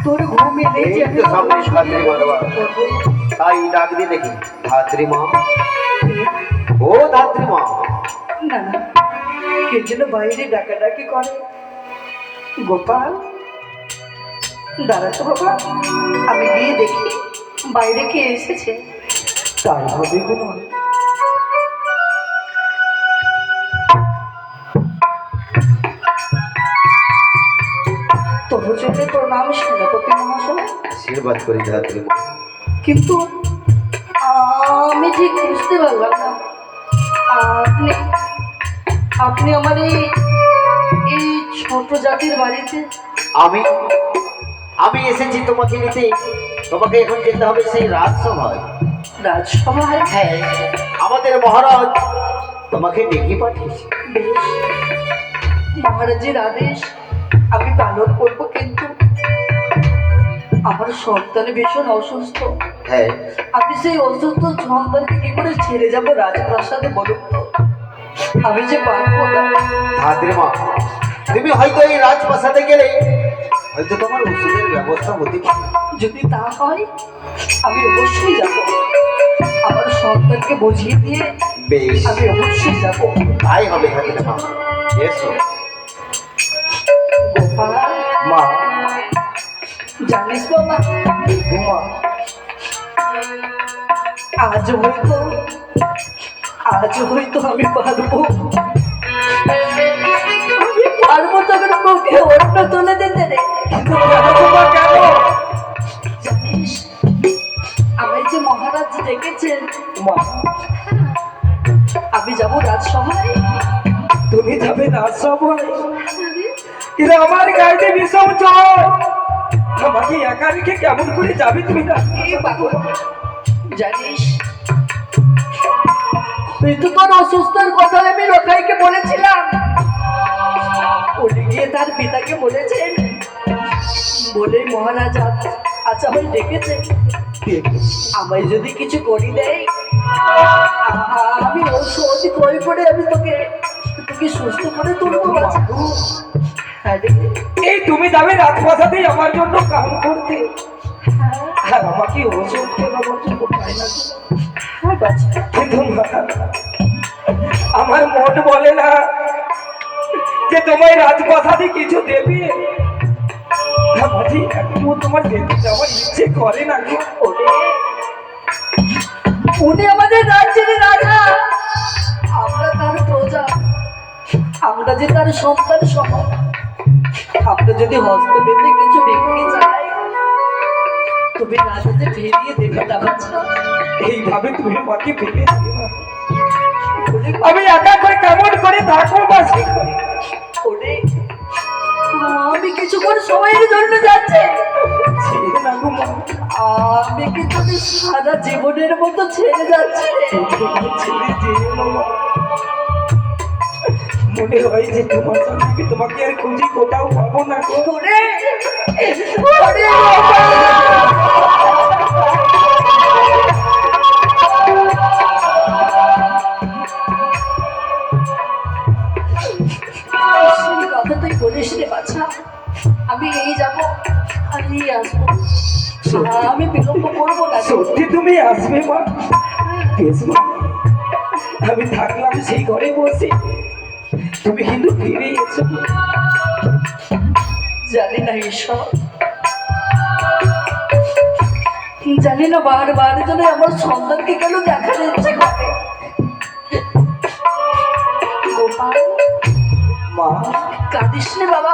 তোর ঘুমে এই তো সামনে ধাত্রী মা, তাই ডাক দিয়ে দেখি ধাত্রী মা, ও ধাত্রী মা। না না, কে যেন বাইরে ডাকাডাকি করে। গোপাল, দাঁড়া তো বাবা, আমি গিয়ে দেখি বাইরে কে এসেছে। তাই হবে কোনো। তবু চলে তোর নাম সেনাপতি মহাশয়। আশীর্বাদ করি ধাত্রী মা। কিন্তু আমি ঠিক বুঝতে পারলাম না, আপনি আপনি আমার এই ছোট জাতির বাড়িতে। আমি এসেছি তোমাকে নিতে। তোমাকে এখন যেতে হবে সেই রাজসভায়। রাজসভায়? হ্যাঁ, আমাদের মহারাজ তোমাকে ডেকে পাঠিয়েছে। বেশ, মহারাজের আদেশ আমি পালন করবো, কিন্তু আমার সন্তান ভীষণ অসুস্থ। হ্যাঁ, আমি সেই অসুস্থ সন্তানকে কি করে ছেড়ে যাবো রাজপ্রাসাদে বলুন তো? আমি যে পারবো না। ধাত্রী মা, তুমি হয়তো এই রাজপ্রাসাদে গেলে হয়তো তোমার ওষুধের ব্যবস্থা হতে পারে। যদি তা হয় আমি অবশ্যই যাব, আমার সন্তানকে বুঝিয়ে দিয়ে বেশ, আমি অবশ্যই যাব। তাই হবে ধাত্রী মা। এসো গোপাল, মা। জানিস বাবা, মা, আজ হয়তো আমি পারবো, তবে মুখে অন্য তুলে দিতে রে। জানিস, আমি যে মহারাজ ডেকেছেন, আমি যাবো রাজসভায়। তুমি যাবে রাজসভায়? কিন্তু আমার গাড়িতে বিষম জ্বর, আমাকে একা রেখে কেমন করে যাবে তুমি? না এই পাগল, জানিস তুই তো তোর অসুস্থর কথা আমি লোকাইকে বলেছিলাম। উনি গিয়ে তার পিতাকে বলেছেন, বলে মহারাজ আচ্ছা আমি ডেকেছে, আমায় যদি কিছু করি দেয় আমি ঔষধ ক্রয় করে আমি তোকে সুস্থ করে তুলবো। হ্যাঁ, এই তুমি যাবে রাজপ্রাসাদে আমার জন্য কাম করতে, আর আমাকে ওষুধ কেনা বলছো কোথায় না। কিন্তু আমার মন বলে না যে তোমায় রাজপ্রাসাদে কিছু দেবে। তোমার যেতে যাওয়ার ইচ্ছে করে না। উনি আমাদের রাজ্যের রাজা, আমরা তার প্রজা, আমরা যে তার সন্তান সহ। আমরা যদি হস্ত পেতে কিছু দেখতে চাই, তুমি রাজাকে ফিরিয়ে দেবে না। এইভাবে তুমি আমাকে ফেলে দিও না। আমি একা করে কেমন করে থাকবো বাসি করে। আমি কিছুক্ষণ সময়ের জন্য যাচ্ছি, ছেড়ে না গো মা, আমি কিন্তু সারা জীবনের মতো ছেড়ে যাচ্ছি। ছেড়ে যেও না মা। মনে হয় যে তোমার সঙ্গে তোমাকে আর খুঁজি কোথাও পাবো না গো। কথা তুই বলিস রে বাছা, আমি এই যাবো আর এই আসবো, আমি বিলম্ব করবো না। সত্যি তুমি আসবে মা? বেশ মা, আমি থাকলাম সেই ঘরে বসে, তুমি কিন্তু ফিরে এসো। জানি না ঈশ্বর, জানি না বারবার যেন আমার সন্তানকে কেন দেখার ইচ্ছে করে। গোপাল, মা, কাঁদিস নে বাবা,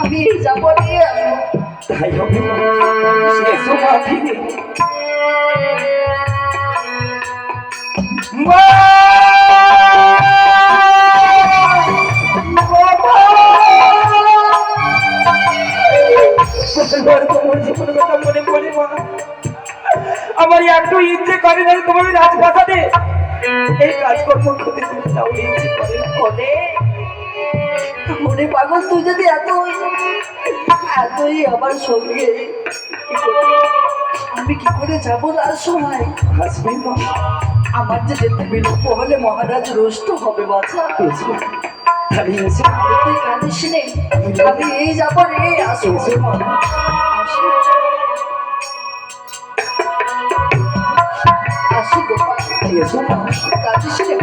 আমি এই যাবো নিয়ে আসবো। তাই হবে মা। এসো মা, ফিরে। মা! বারবার তোমার জীবনের কথা মনে পড়ে মা। আমার একটু ইচ্ছে করে না তোমার রাজপ্রাসাদে এই কাজকর্ম করতে তুমি তাও ইচ্ছে করে না। ওরে ওরে পাগল, তুই যদি এতই আমার সঙ্গে, আমি কি করে যাবো রাজসভায়? হাসবি মা। আমার যে যেতে বিলম্ব হলে মহারাজ রুষ্ট হবে বাছা। এসো, তাহলে এসো। তুই কাঁদিস নে, আমি এই যাবো রে। আসো এসো মা। আসো আসো গোপাল, এসো মা। কাঁদিস নে,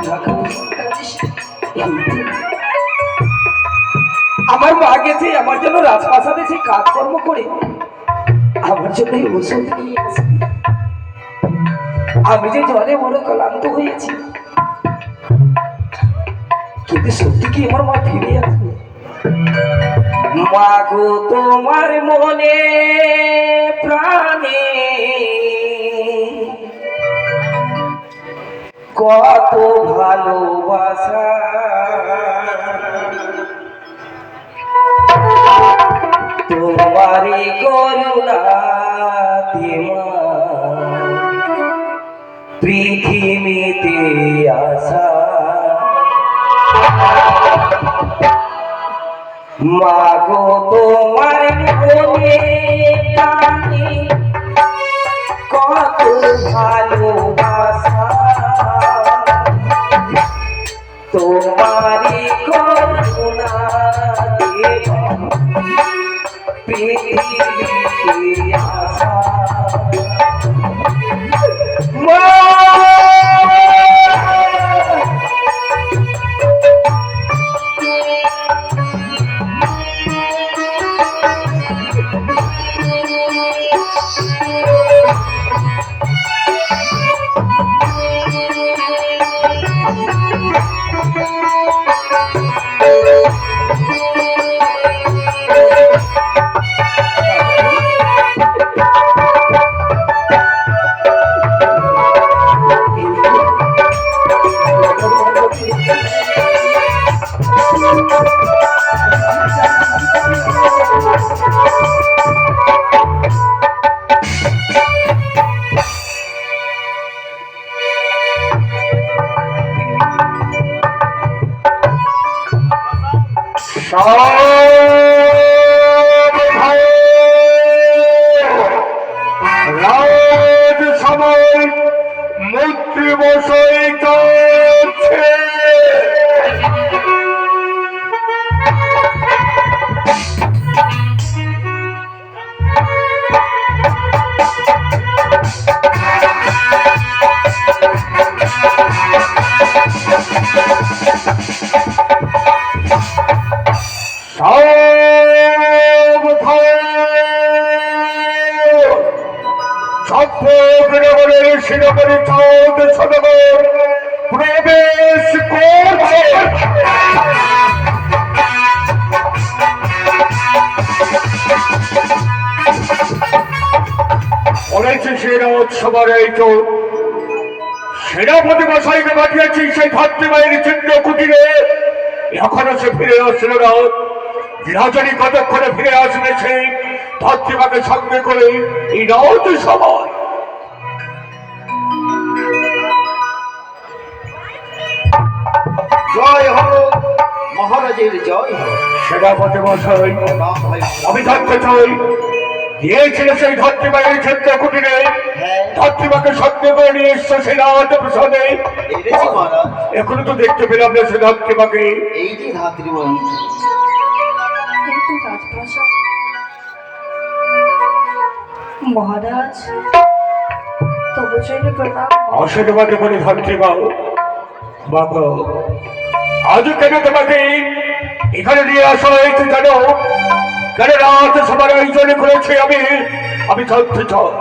রাখো। কাঁদিস নে। আমার মা গেছে আমার জন্য রাজপ্রাসাদে সেই কাজকর্ম করে আমার জন্য এই ওষুধ নিয়ে আসে। আমি যে জলে বড় ক্লান্ত হয়েছি, কিন্তু সত্যি কি আমার মা ফিরে আসবে? মা গো, তোমার মনে প্রাণে কত ভালোবাসা, তোমারি করুণা মা পৃথিবীতে আসা। মা গো, তোমার মনে প্রাণে কত ভালোবাসা, তোমারি করুণা পৃথিবীতে আসা। মা! রাত সময় মন্ত্রী বসাই চলছে। সেনাবাহিনী চাঁদ সদাগর প্রবেশ করছে। বলেছে সেনা উৎসবের এই চোর সেনাপতি মশাইকে পাঠিয়েছি সেই ধাত্রীবাহিনী চিত্র কুটিরে, এখনো সে ফিরে আসলো না। রাজারি কতক্ষণে ফিরে আসবে সে ধাত্রীমাকে সঙ্গে করে এই রাত সময়। জয় হোক মহারাজের, জয় হোক। সেনাপতি মশাই, আমি থাকতে চাই গিয়েছিল সেই ধাত্রীবাহিনী চিত্র কুটিরে, ধাত্রীমাকে সঙ্গে করে নিয়ে এসছো সেই রাত প্রসাদে। এনেছি মহারাজ। এখনো তো দেখতে পেলাম না সে ধাত্রীমাকে। এই যে ধাত্রীমণি, এই তো রাজপ্রাসাদ। মহারাজ, তবু চাইলে প্রণাম। আশীর্বাদ করে ধাত্রীমা। বাবা, আজ কেন তোমাকে এখানে নিয়ে আসা হয়েছে জানো? কেন রাত সবার আয়োজন করেছি আমি জানতে চাই।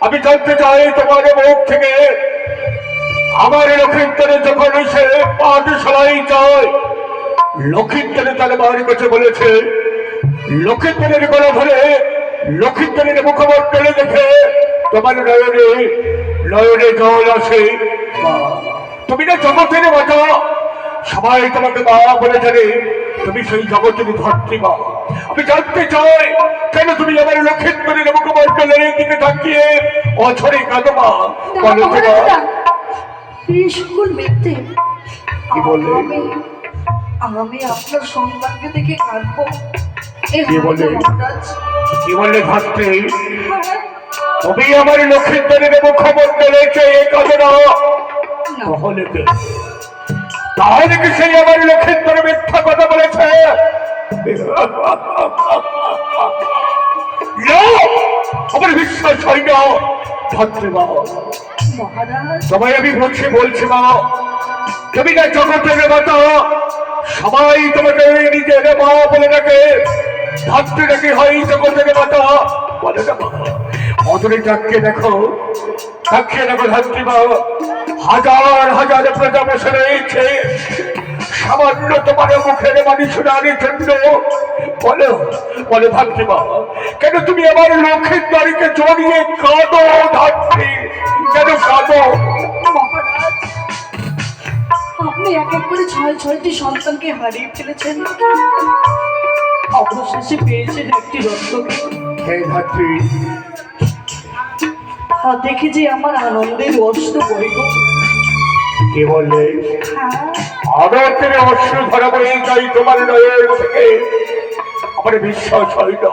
আমি জানতে চাই তোমার মুখ থেকে আমার লক্ষিন্দরে যখন সে পাঠশালাই যায়, লক্ষিন্দরে তার মায়ের কাছে বলেছে, লক্ষিন্দরের গলা ধরে লক্ষিন্দরের মুখমণ্ডলে দেখে তোমার নয়নে নয়নে জল আসে। মা, তুমি না জগতের মাতা, সবাই তোমাকে মা বলে জানে, তুমি সেই জগতের ধরতে মা। আমি জানতে চাই কেন তুমি আমার লক্ষিন্দরের মুখমণ্ডলের দিকে তাকিয়ে অঝরে কাঁদো মা? বলো তো মা। এই সকল মিথ্যে। কি বললে? আমি আপনার সন্তানকে দেখে কাঁদবো? কি বলে? কি বললে ভাবতে? তুমি আমার লক্ষিন্দরের মুখমণ্ডলে চেয়ে কাঁদো না, তাহলে কি? তাহলে কি সেই আমার লক্ষিন্দর মিথ্যা কথা বলেছে? না, আমার বিশ্বাস হয় না ভাবতে মা। মহারাজ, সবাই আমি বলছি মা, তুমি না জগতের মাতা, সবাই তোমাকে নিজের মা বলে ডাকে, ভাবতে নাকি হয় জগতের মাতা বলে না মা। অদরে ডাকিয়ে দেখো, তাকিয়ে দেখো ধাত্রী মা, হাজার হাজার প্রজা বসে রয়েছে সামান্য তোমার মুখের বাণী শোনার জন্য। বলো বলো ধাত্রী মা, কেন তুমি আমার লক্ষিন্দরীকে জড়িয়ে কাঁদো ধাত্রী? কেন কাঁদো? মহারাজ, আপনি এক এক করে ছয়টি সন্তানকে হারিয়ে ফেলেছেন, অবশেষে পেয়েছেন একটি রত্নকে। হে ধাত্রী, দেখে যে আমার আনন্দের অশ্রু বইব। কি বললে? আমার থেকে অশ্রু ধরা পড়ে যাই তোমার নয়ের থেকে, আমার বিশ্বাস হয় না।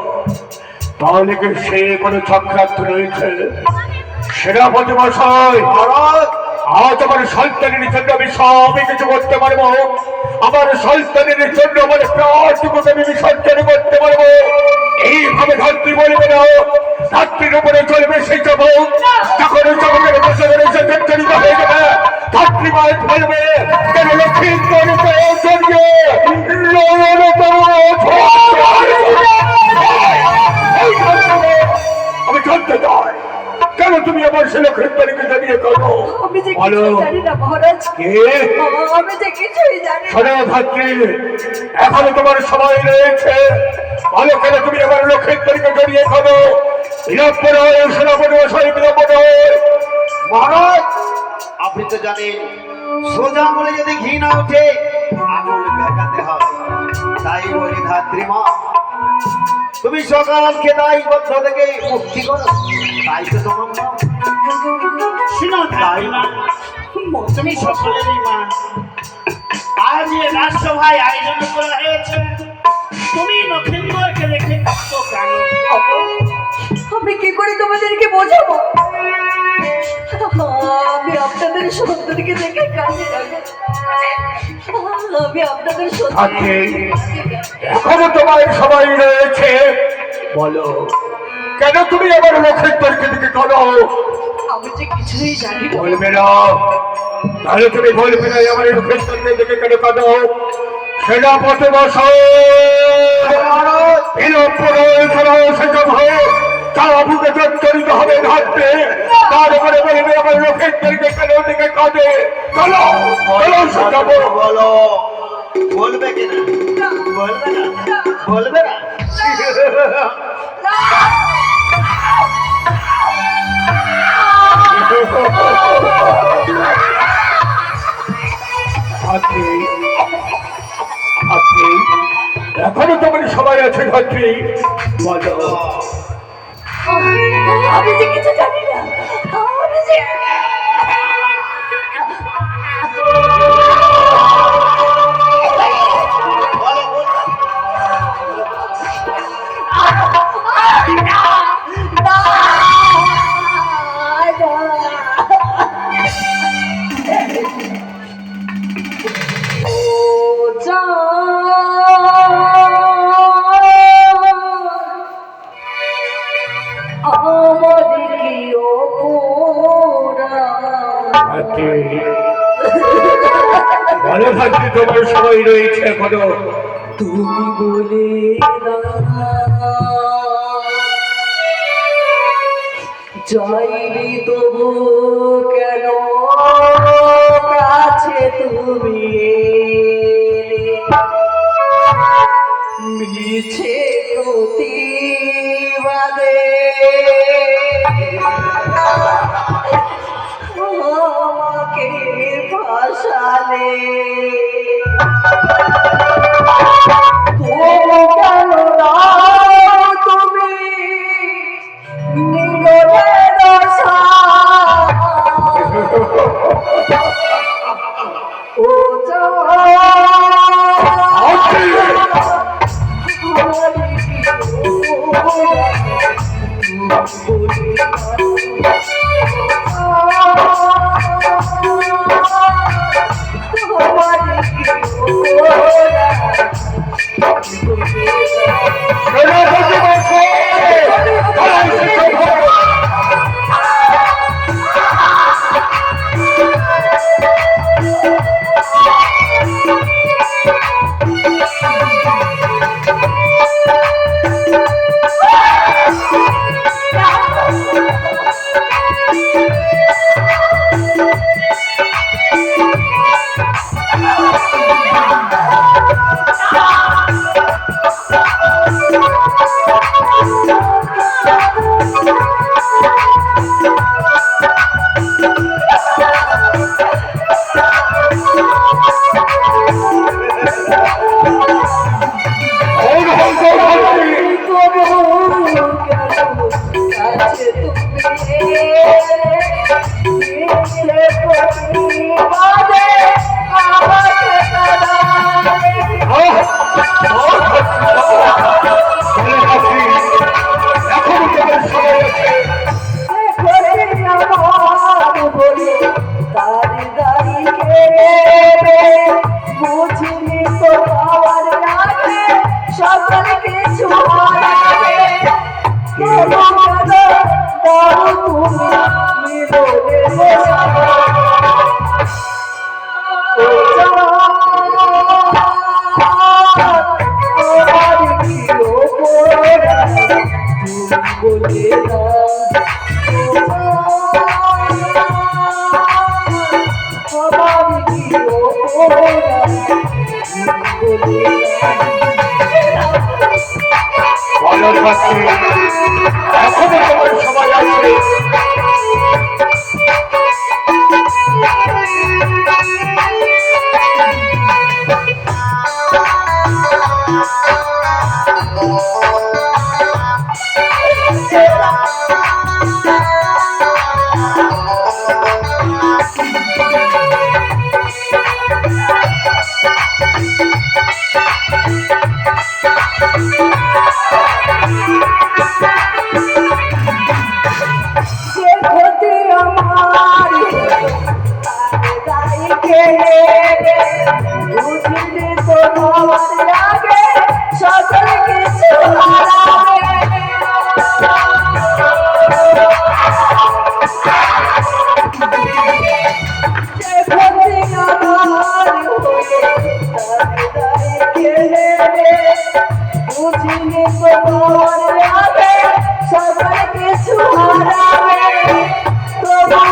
তাহলে কি সে কোনো চক্রান্ত রয়েছে? সেনাপতি মশাই, আজ আমার সন্তানের জন্য আমি সবই কিছু করতে পারবো। আমার সন্তানের জন্য আমার প্রাণটুকু আমি বিসর্জন করতে পারবো। এইভাবে ধাত্রী বলবে না, ধাত্রীর উপরে চলবে সেই জগৎ। যখন জগতের বসে রয়েছে চরিত হয়ে যাবে, ধাত্রী মায় বলবে কেন লক্ষ্মীন্দরকে জড়িয়ে আমি জানতে চাই কেন তুমি আমার সে লক্ষ্মীন্দরকে জানিয়ে করো? আমি যে বলো। কিছুই জানি না মহারাজ, কে? আমি যে কিছুই জানি না। শোনো ধাত্রী, এখনো তোমার সময় রয়েছে। ভালো কেন তুমি আমার লক্ষ্মীন্দরকে জড়িয়ে খাবো? বিলম্ব নয় সেনাপতি মশাই, বিলম্ব নয়। মহারাজ, আপনি তো জানেন সোজা আঙুলে যদি ঘি না উঠে আঙুল বেঁকাতে হয়। তাই বলি ধাত্রী মা, তুমি সকাল খেদাই বদ্ধ থেকে মুক্তি করো, তাই তো তোমার নাম। শুনো তাই না, তুমি সকলেরই মা। আজ এ রাজসভায় আয়োজন করা হয়েছে, তুমি লক্ষিন্দরকে রেখে কাঁদো কেন? আমি কি করে তোমাদেরকে বোঝাবো? আমি আপনাদের সন্তানকে দেখে কাঁদি না। আমি আপনাদের ধাত্রী, এখনো তোমার সময় রয়েছে। বলো কেন তুমি আমার লক্ষ্মীন্দরকে দিকে করো? আমি যে কিছুই জানি না। বলবে না, তাহলে তুমি বলবে না আমার লক্ষ্মীন্দরকে দিকে কেন কাঁদো? সেনাপতি মশাই, বিলম্ব নয়, সেটা ভাই তারা বুকে জর্জরিত হবে ধাত্রী। তারপরে বলবে আমার লক্ষ্মীন্দরকে কেন দিকে কাঁদে? চলো চলো সেটা বলো। বলো, বলবে কিনা? বলবে না? বলবে না? ধাত্রী, ধাত্রী, এখনো তোমার সবাই আছে ধাত্রী, বলো। আমি যে কিছু জানি না। আমি যে বলো, বলো। ভালো থাকতে তোমার সবাই রয়েছে এখনো। তুমি বলে চাইনি তবু কেন কাছে তুমি মিছে প্রতিবাদে আমাকে ভাসালে তবু কেন দাও তুমি মিলনের আশায়? ও সেনাপতি মশাই, এখনো তোমার সময় আছে। সকল কিছু বলো পাখি, এখনো তোমার সময় আছে। সকল কিছু বুঝিনি তোমার আগে সকল কিছু হারাবে তবু কেন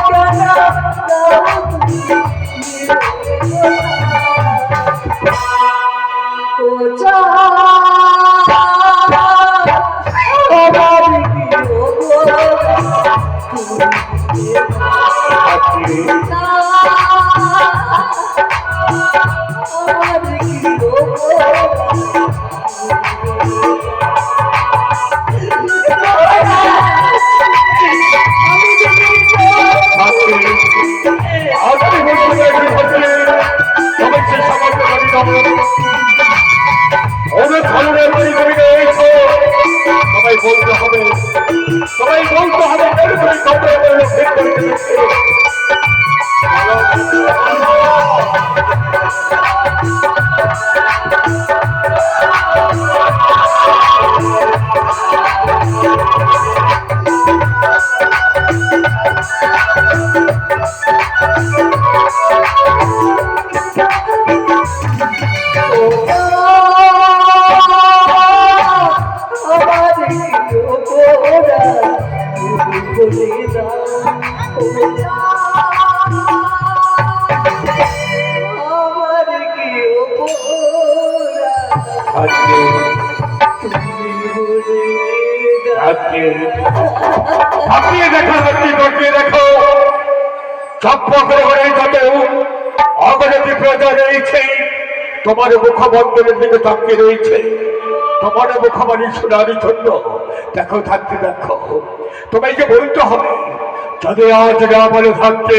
অনেক ভালো ব্যাপারী কবিতা হয়েছে, সবাই বলতে হবে, সবাই বলতে হবে। আমার কি আজকে আজকে তাকিয়ে দেখো সত্যি তাকিয়ে দেখো চম্পকের ঘরে যত অগণতি প্রজা রয়েছে তোমার মুখমন্ডলের দিকে তাকিয়ে রয়েছে তোমার মুখবাণী শোনার জন্য দেখো থাকতে দেখো তোমায় যে বলতে হবে যদি আজ না বলে থাকতে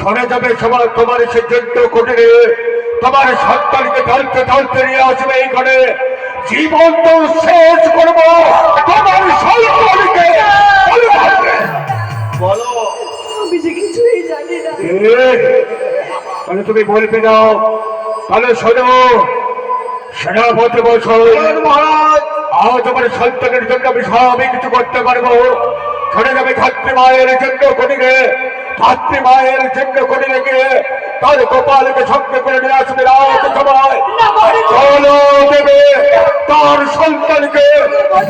ছড়ে যাবে সবার তোমার সে যজ্ঞ করে তোমার সন্তানকে ঢালতে ঢালতে নিয়ে আসবে এই ঘরে জীবন তো শেষ করবো তোমার সন্তানকে বলো আমি যে কিছুই জানি না। তাহলে তুমি বলবে না তাহলে শোনো সেনাপতি বছর মহারাজ আজ আমার সন্তানের জন্য আমি সবই কিছু করতে পারবো শোনে যাবে ধাত্রী মায়ের জন্য করিলে ধাত্রী মায়ের জন্য করিলে গিয়ে তার গোপালকে সঙ্গে করে নিয়ে আসবে রাত সময় চলো দেবে তার সন্তানকে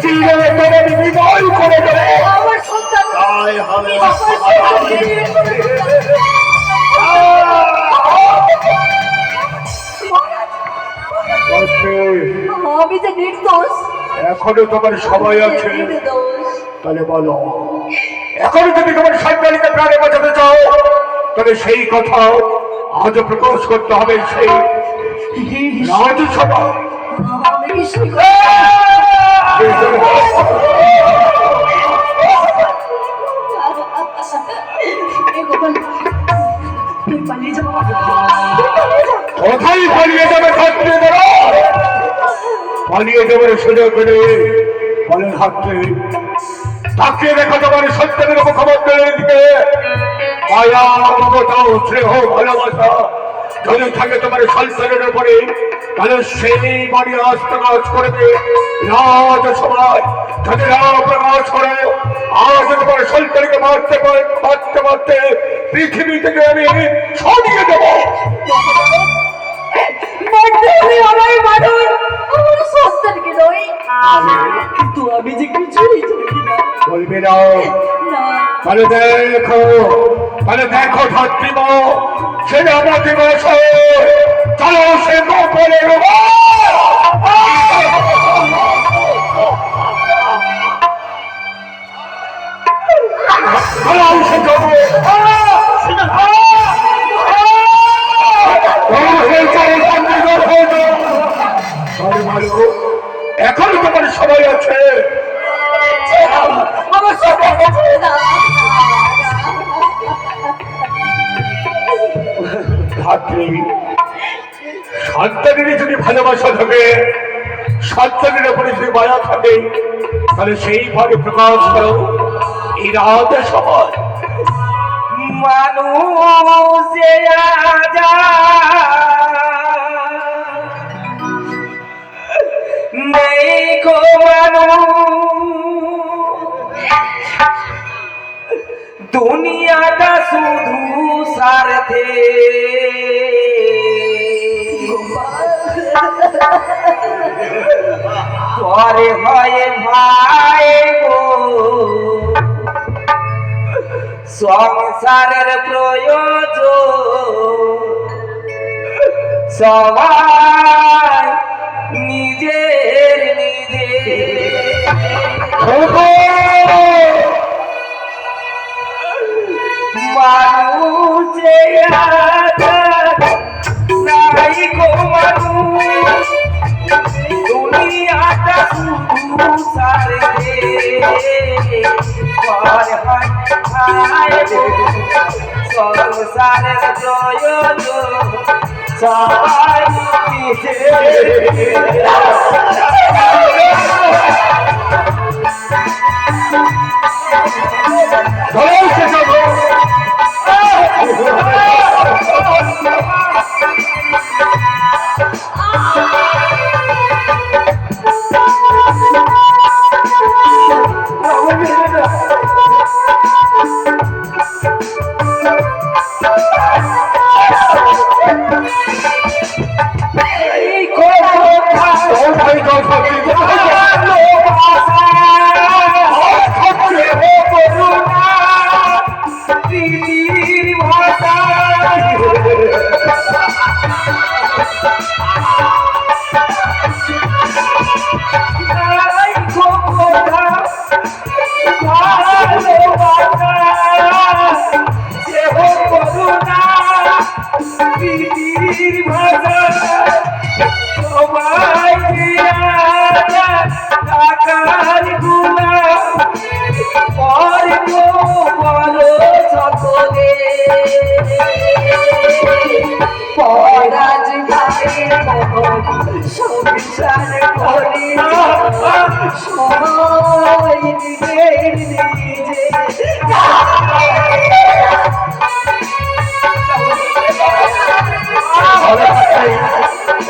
চিরে করে বিদায় করে দেবে আমার সন্তান তাই হবে আমি যে নির্দোষ এখনো তোমার সময় আছে নির্দোষ তাহলে বলো এখনো যদি তোমার সন্তানকে প্রাণে বাঁচাতে চাও তাহলে সেই কথা আজ প্রকাশ করতে হবে সেই রাজসভা আমি কিছুই তুই পালিয়ে যাবো কোথায় পালিয়ে যাবে থাকতে দেবো পালিয়ে যাবে সোজা করে বলে থাকতে তাকিয়ে দেখো তোমার সন্তানের মুখমন্ডলের দিকে মায়া মমতা স্নেহ ভালোবাসা যদি থাকে তোমার সন্তানের উপরে তাহলে সেই বাড়ি আজ প্রকাশ করবে রাজ সমাজ যদি রাম প্রকাশ করে আজ তোমার সন্তানকে মারতে মারতে মারতে পৃথিবী থেকে আমি সরিয়ে দেবো আমার মানুষ আমার সন্তানকে নয় কিন্তু আমি যে কিছুই জানি না বলবি না না তাহলে দেখো ধাত্রীম সেনাপতি বসে চলো সে গোপনে এখন তোমার সবাই আছে আমার সন্তানকে ছেড়ে দাও ধাত্রী সন্তানের যদি ভালোবাসা থাকে সন্তানের উপরে যদি মায়া থাকে তাহলে সেইভাবে প্রকাশ করো এই রাত সময় মানুষ নেই গো দুনিয়াটা শুধু স্বার্থে পরে হয় ভাই গো সংসারের প্রয়োজন সবাই নিজের মানুষ নাই গো মানুষ দুনিয়াটা শুধু সারে সংসারের প্রয়োজন সবাই প্রীতির ভাষা সবাই টাকার গুণা পর্ব বলো সকলে পরাজ ভাইয়ের মন সংসার করি সবাই নিজের নিজে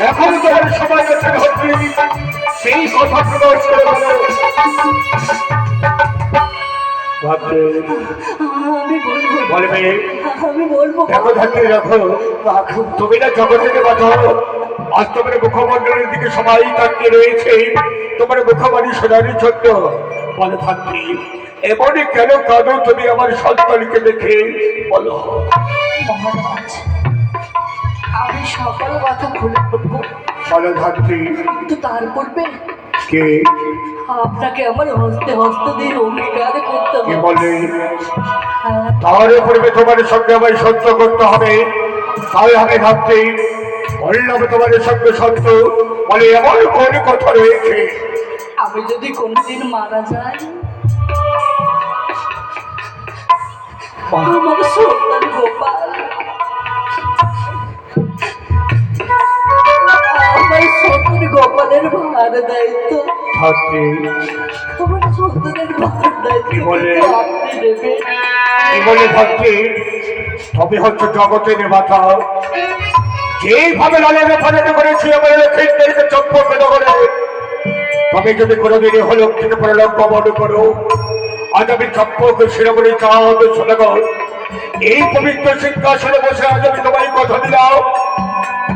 এখন তোমার সময় আছে ভাবছি সেই কথা প্রকাশ করে বলো ভাবছে আমি বলবো বলবে আমি বলবো দেখো ধাত্রী রাখো তুমি না জগৎকে বাঁচাও আজ তোমার মুখমণ্ডলের দিকে সবাই তাকিয়ে রয়েছে তোমার মুখবাণী সোনারি ছোট্ট বলে ধাত্রী এমনই কেন কাঁদো তুমি আমার সন্তানকে দেখে বলো মহারাজ আমি সকল কথা খুলে বলবো বলো ধাত্রী তো তার পূর্বে কে আপনাকে আমার হস্তে হস্ত দিয়ে অঙ্গীকার করতে কে হবে বলে হ্যাঁ, তাহলে পূর্বে তোমার সঙ্গে আমায় সহ্য করতে হবে তাই হবে ধাত্রী বললাম তোমাদের সঙ্গে সত্য বলে এমন কোন কথা রয়েছে আমি যদি কোনদিন মারা যাই আমার সন্তান গোপাল আমার সন্তান গোপালের ভার দায়িত্ব ধাত্রী আমার সন্তানের ভার দায়িত্ব কি বলে? কিন্তু আপনি নেবেন কি বলে ধাত্রী তবে হচ্ছে জগতের মাথা যেভাবে লালনে পালনে করেছি আমার লক্ষ্মীদেরকে চপ্পল পেদ করে তবে যদি কোনোদিনই হল থেকে প্রলভ গমন করো আজ আমি চপ্পকে শিরোমণি চাঁদ সোনাগর এই পবিত্র সিংহাসনে বসে আজ আমি তোমায় কথা দিলাম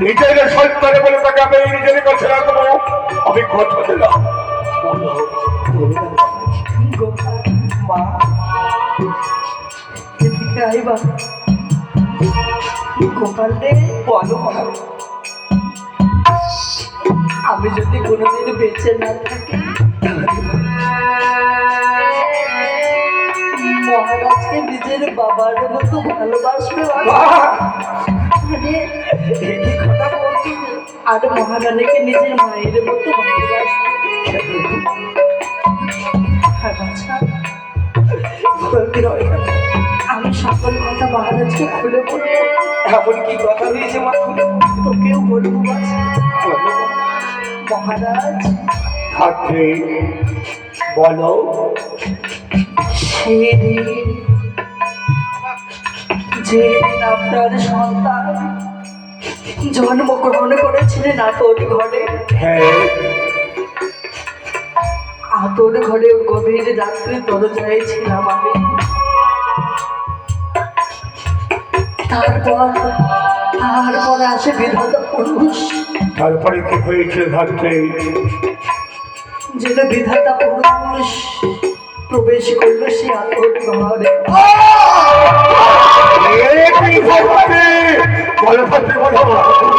নিজের সন্তানে বলে তাকে আমি নিজের কাছে রাখবো আমি কথা দিলাম বলো গোপাল মা এদিকে আইবা গোপাল রে বলো মা আমি যদি কোনোদিন বেঁচে না থাকি মহারাজকে নিজের বাবার মতো ভালোবাসবে মানে এই কথা বলছি আর মহারানীকে নিজের মায়ের মতো ভালোবাসবে হ্যাঁ বাছা বলতে হয় না। আমি সকল কথা মহারাজকে খুলে বলবো এমন কি কথা হয়েছে মা খুলে তোকেও বলবো বাছা বলো মহারাজ ধাত্রী বলো সেদিন যেদিন আপনার সন্তান জন্মগ্রহণ করেছিলেন আতর ঘরে হ্যাঁ আতর ঘরে গভীর রাত্রে দরজায় ছিলাম আমি তারপর আসে বিধাতা পুরুষ তারপরে কি হয়েছে ধাত্রী যেন বিধাতা পুরুষ প্রবেশ করলো সে আতর ঘরে বলে ভাতৃ বলো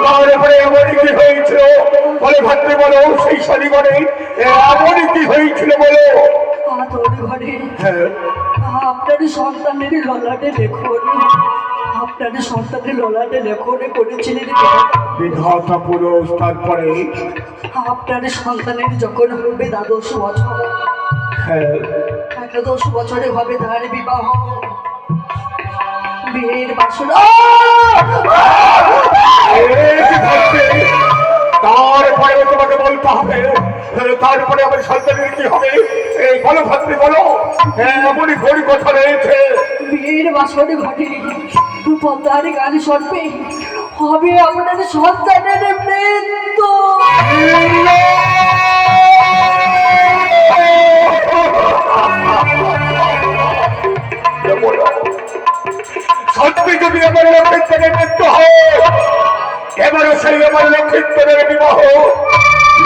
তারপরে এমনই কি হয়েছিল বলে ভাতৃ বলো সেই শনিবারে এমনই কি হয়েছিল বলো আতর ঘরে হ্যাঁ আপনার সন্তানের ললাটে লেখন আপনার সন্তানের ললাটে লেখনে করেছিলেন বিধাতা পুরুষ তারপরে আপনার সন্তানের যখন হবে 12 বছর হ্যাঁ 11 বছরে হবে তার বিবাহ বিয়ের বাসনা তারপরে তোমাকে বলতে হবে তারপরে আমার সন্তানের কি হবে এই বলো ভাতৃ বলো এমনই ঘড়ি কথা রয়েছে বিয়ের বাসনে ঘটে পদ্মার গান শুনবে হবে আপনার সন্তানের মৃত্যু সত্যি যদি আমার লক্ষ্মীর মৃত্যু হয় এবারও সেই আমার লক্ষ্মীর বিবাহ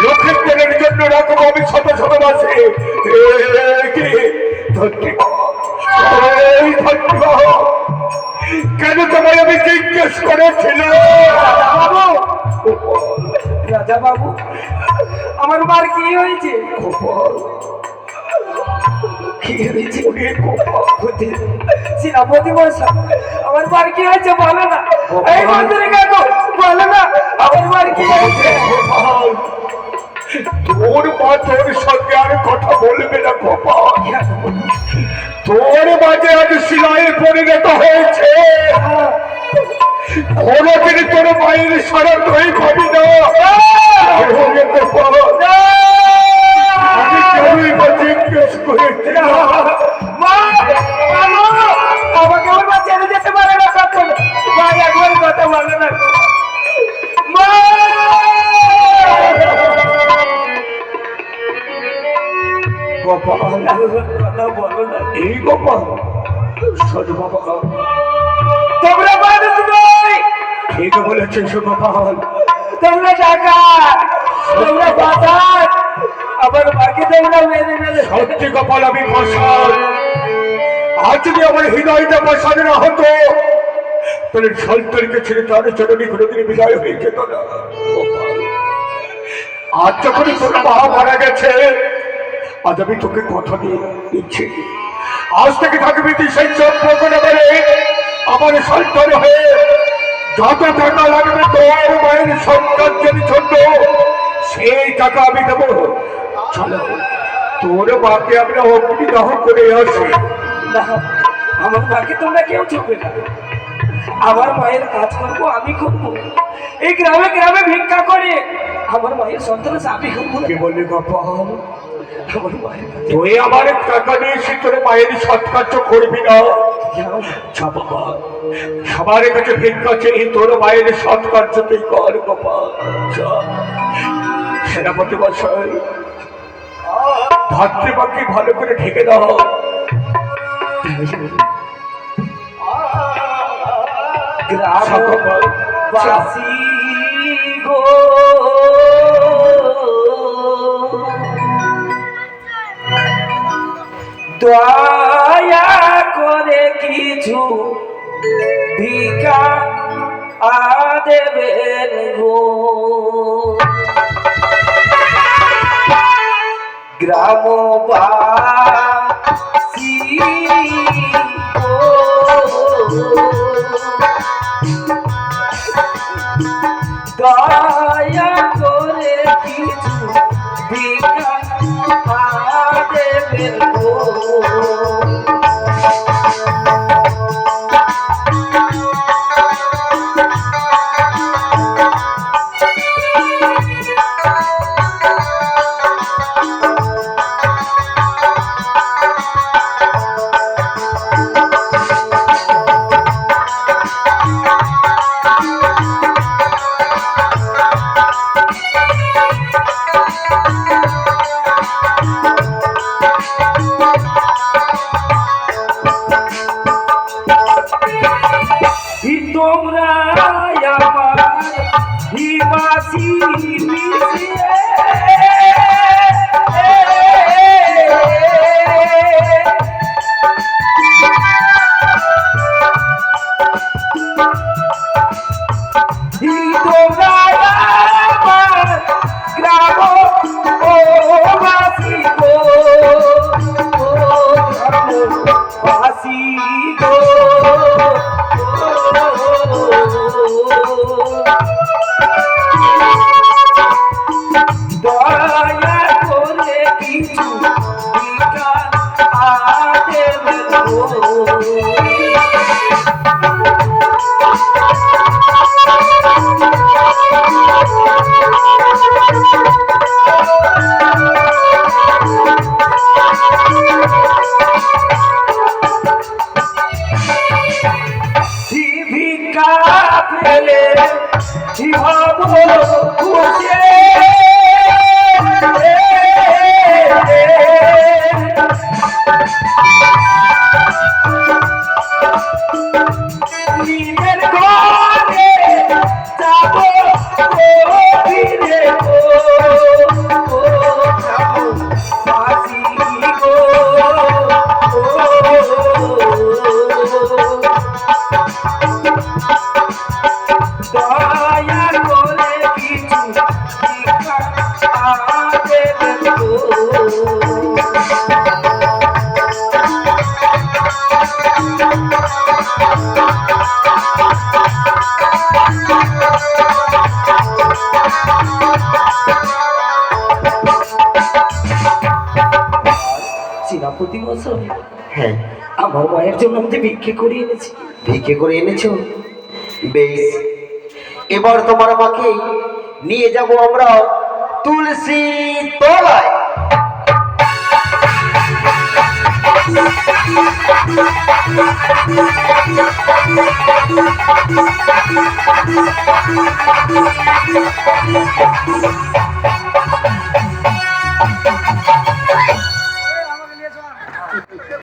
লক্ষ্মীর জন্য রাখবো আমি শত শত মাসে কেন তোমায় আমি জিজ্ঞেস করেছিল রাজা বাবু আমার মার কি হয়েছে কি হয়েছে? সেনাপতি মশাই, আমার মার কি হয়েছে বলো না। এই মন্দিরে কাকু বলো না, আমার মার কি হয়েছে? তোর মা তোর সঙ্গে আর কথা বলবে না গোপাল। তোর মাঝে আজ শিলায় পরিণত হয়েছে। কোনদিন তোর মায়ের সারা তুই ভাবি না। আমি কেউই বা জিজ্ঞেস করেছি না। মা, আমাকে ওর মা ছেড়ে যেতে পারে না কখনো। মা একবার কথা বলো না মা। গোপাল কথা বলো না। এই গোপাল শোন বাবা, তোমরা মানুষ নই, ঠিক বলেছিস গোপাল। তোমরা ডাকাত, তোমরা বাজার, আমার মাকে তোমরা মেরে মেরে। সত্যি গোপাল আমি ফসল। আজ যদি আমার হৃদয়টা ফসানো না হতো তাহলে সন্তানকে ছেড়ে তার জননী কোনোদিন বিদায় হয়ে যেত না গোপাল। আজ যখন তোর মা মারা গেছে, আজ আমি তোকে কথা দিয়ে দিচ্ছি, আজ থেকে থাকবি তুই সেই চম্পক বলে আমার সন্তান হয়ে। যত টাকা লাগবে তোর মায়ের সন্তান যদি জন্য সেই টাকা আমি দেবো। চলো তোর মাকে আমরা অগ্নিদাহ করে আসি। না, আমার মাকে তোমরা কেউ চুপবে না। আমার মায়ের কাজ করবো, আমি করবো। এই গ্রামে গ্রামে ভিক্ষা করে আমার মায়ের সন্তানের আমি করবো। কি বললি গোপাল? আমার মায়ের কাছে তুই আমার টাকা নিয়ে তোর মায়ের সৎকার্য করবি না? যাও। আচ্ছা বাবা, সবার কাছে ভিক্ষা চেয়ে তোর মায়ের সৎকার্য তুই কর গোপাল। আচ্ছা, সেনাপতি মশাই ভাতৃবাকি ভালো করে ঢেকে দাও। গ্রামবাসী গো, দয়া করে কিছু ভিক্ষা দেবেন গো। গ্রামবাসী গো, দয়া করে কিছু ভিক্ষা দেবেন গো। তোমরা আমার হিমাসি মিশিয়ে তোমরা আমার গ্রাম ও বাসি গো, বাসি গো। দয়া করে কিছু ভিক্ষা দেবেন গো। ভিক্ষা পেলে হব খুশি। নিজের ঘরে যাব ফিরে গো, বাসি গো। দয়া করে কিছু সেনাপতি মশাই, হ্যাঁ, আমার মায়ের জন্য আমি যে ভিক্ষে করে এনেছি। ভিক্ষে করে এনেছো? বেশ, এবার তোমার মাকে নিয়ে যাব আমরা তুলসী তলায়।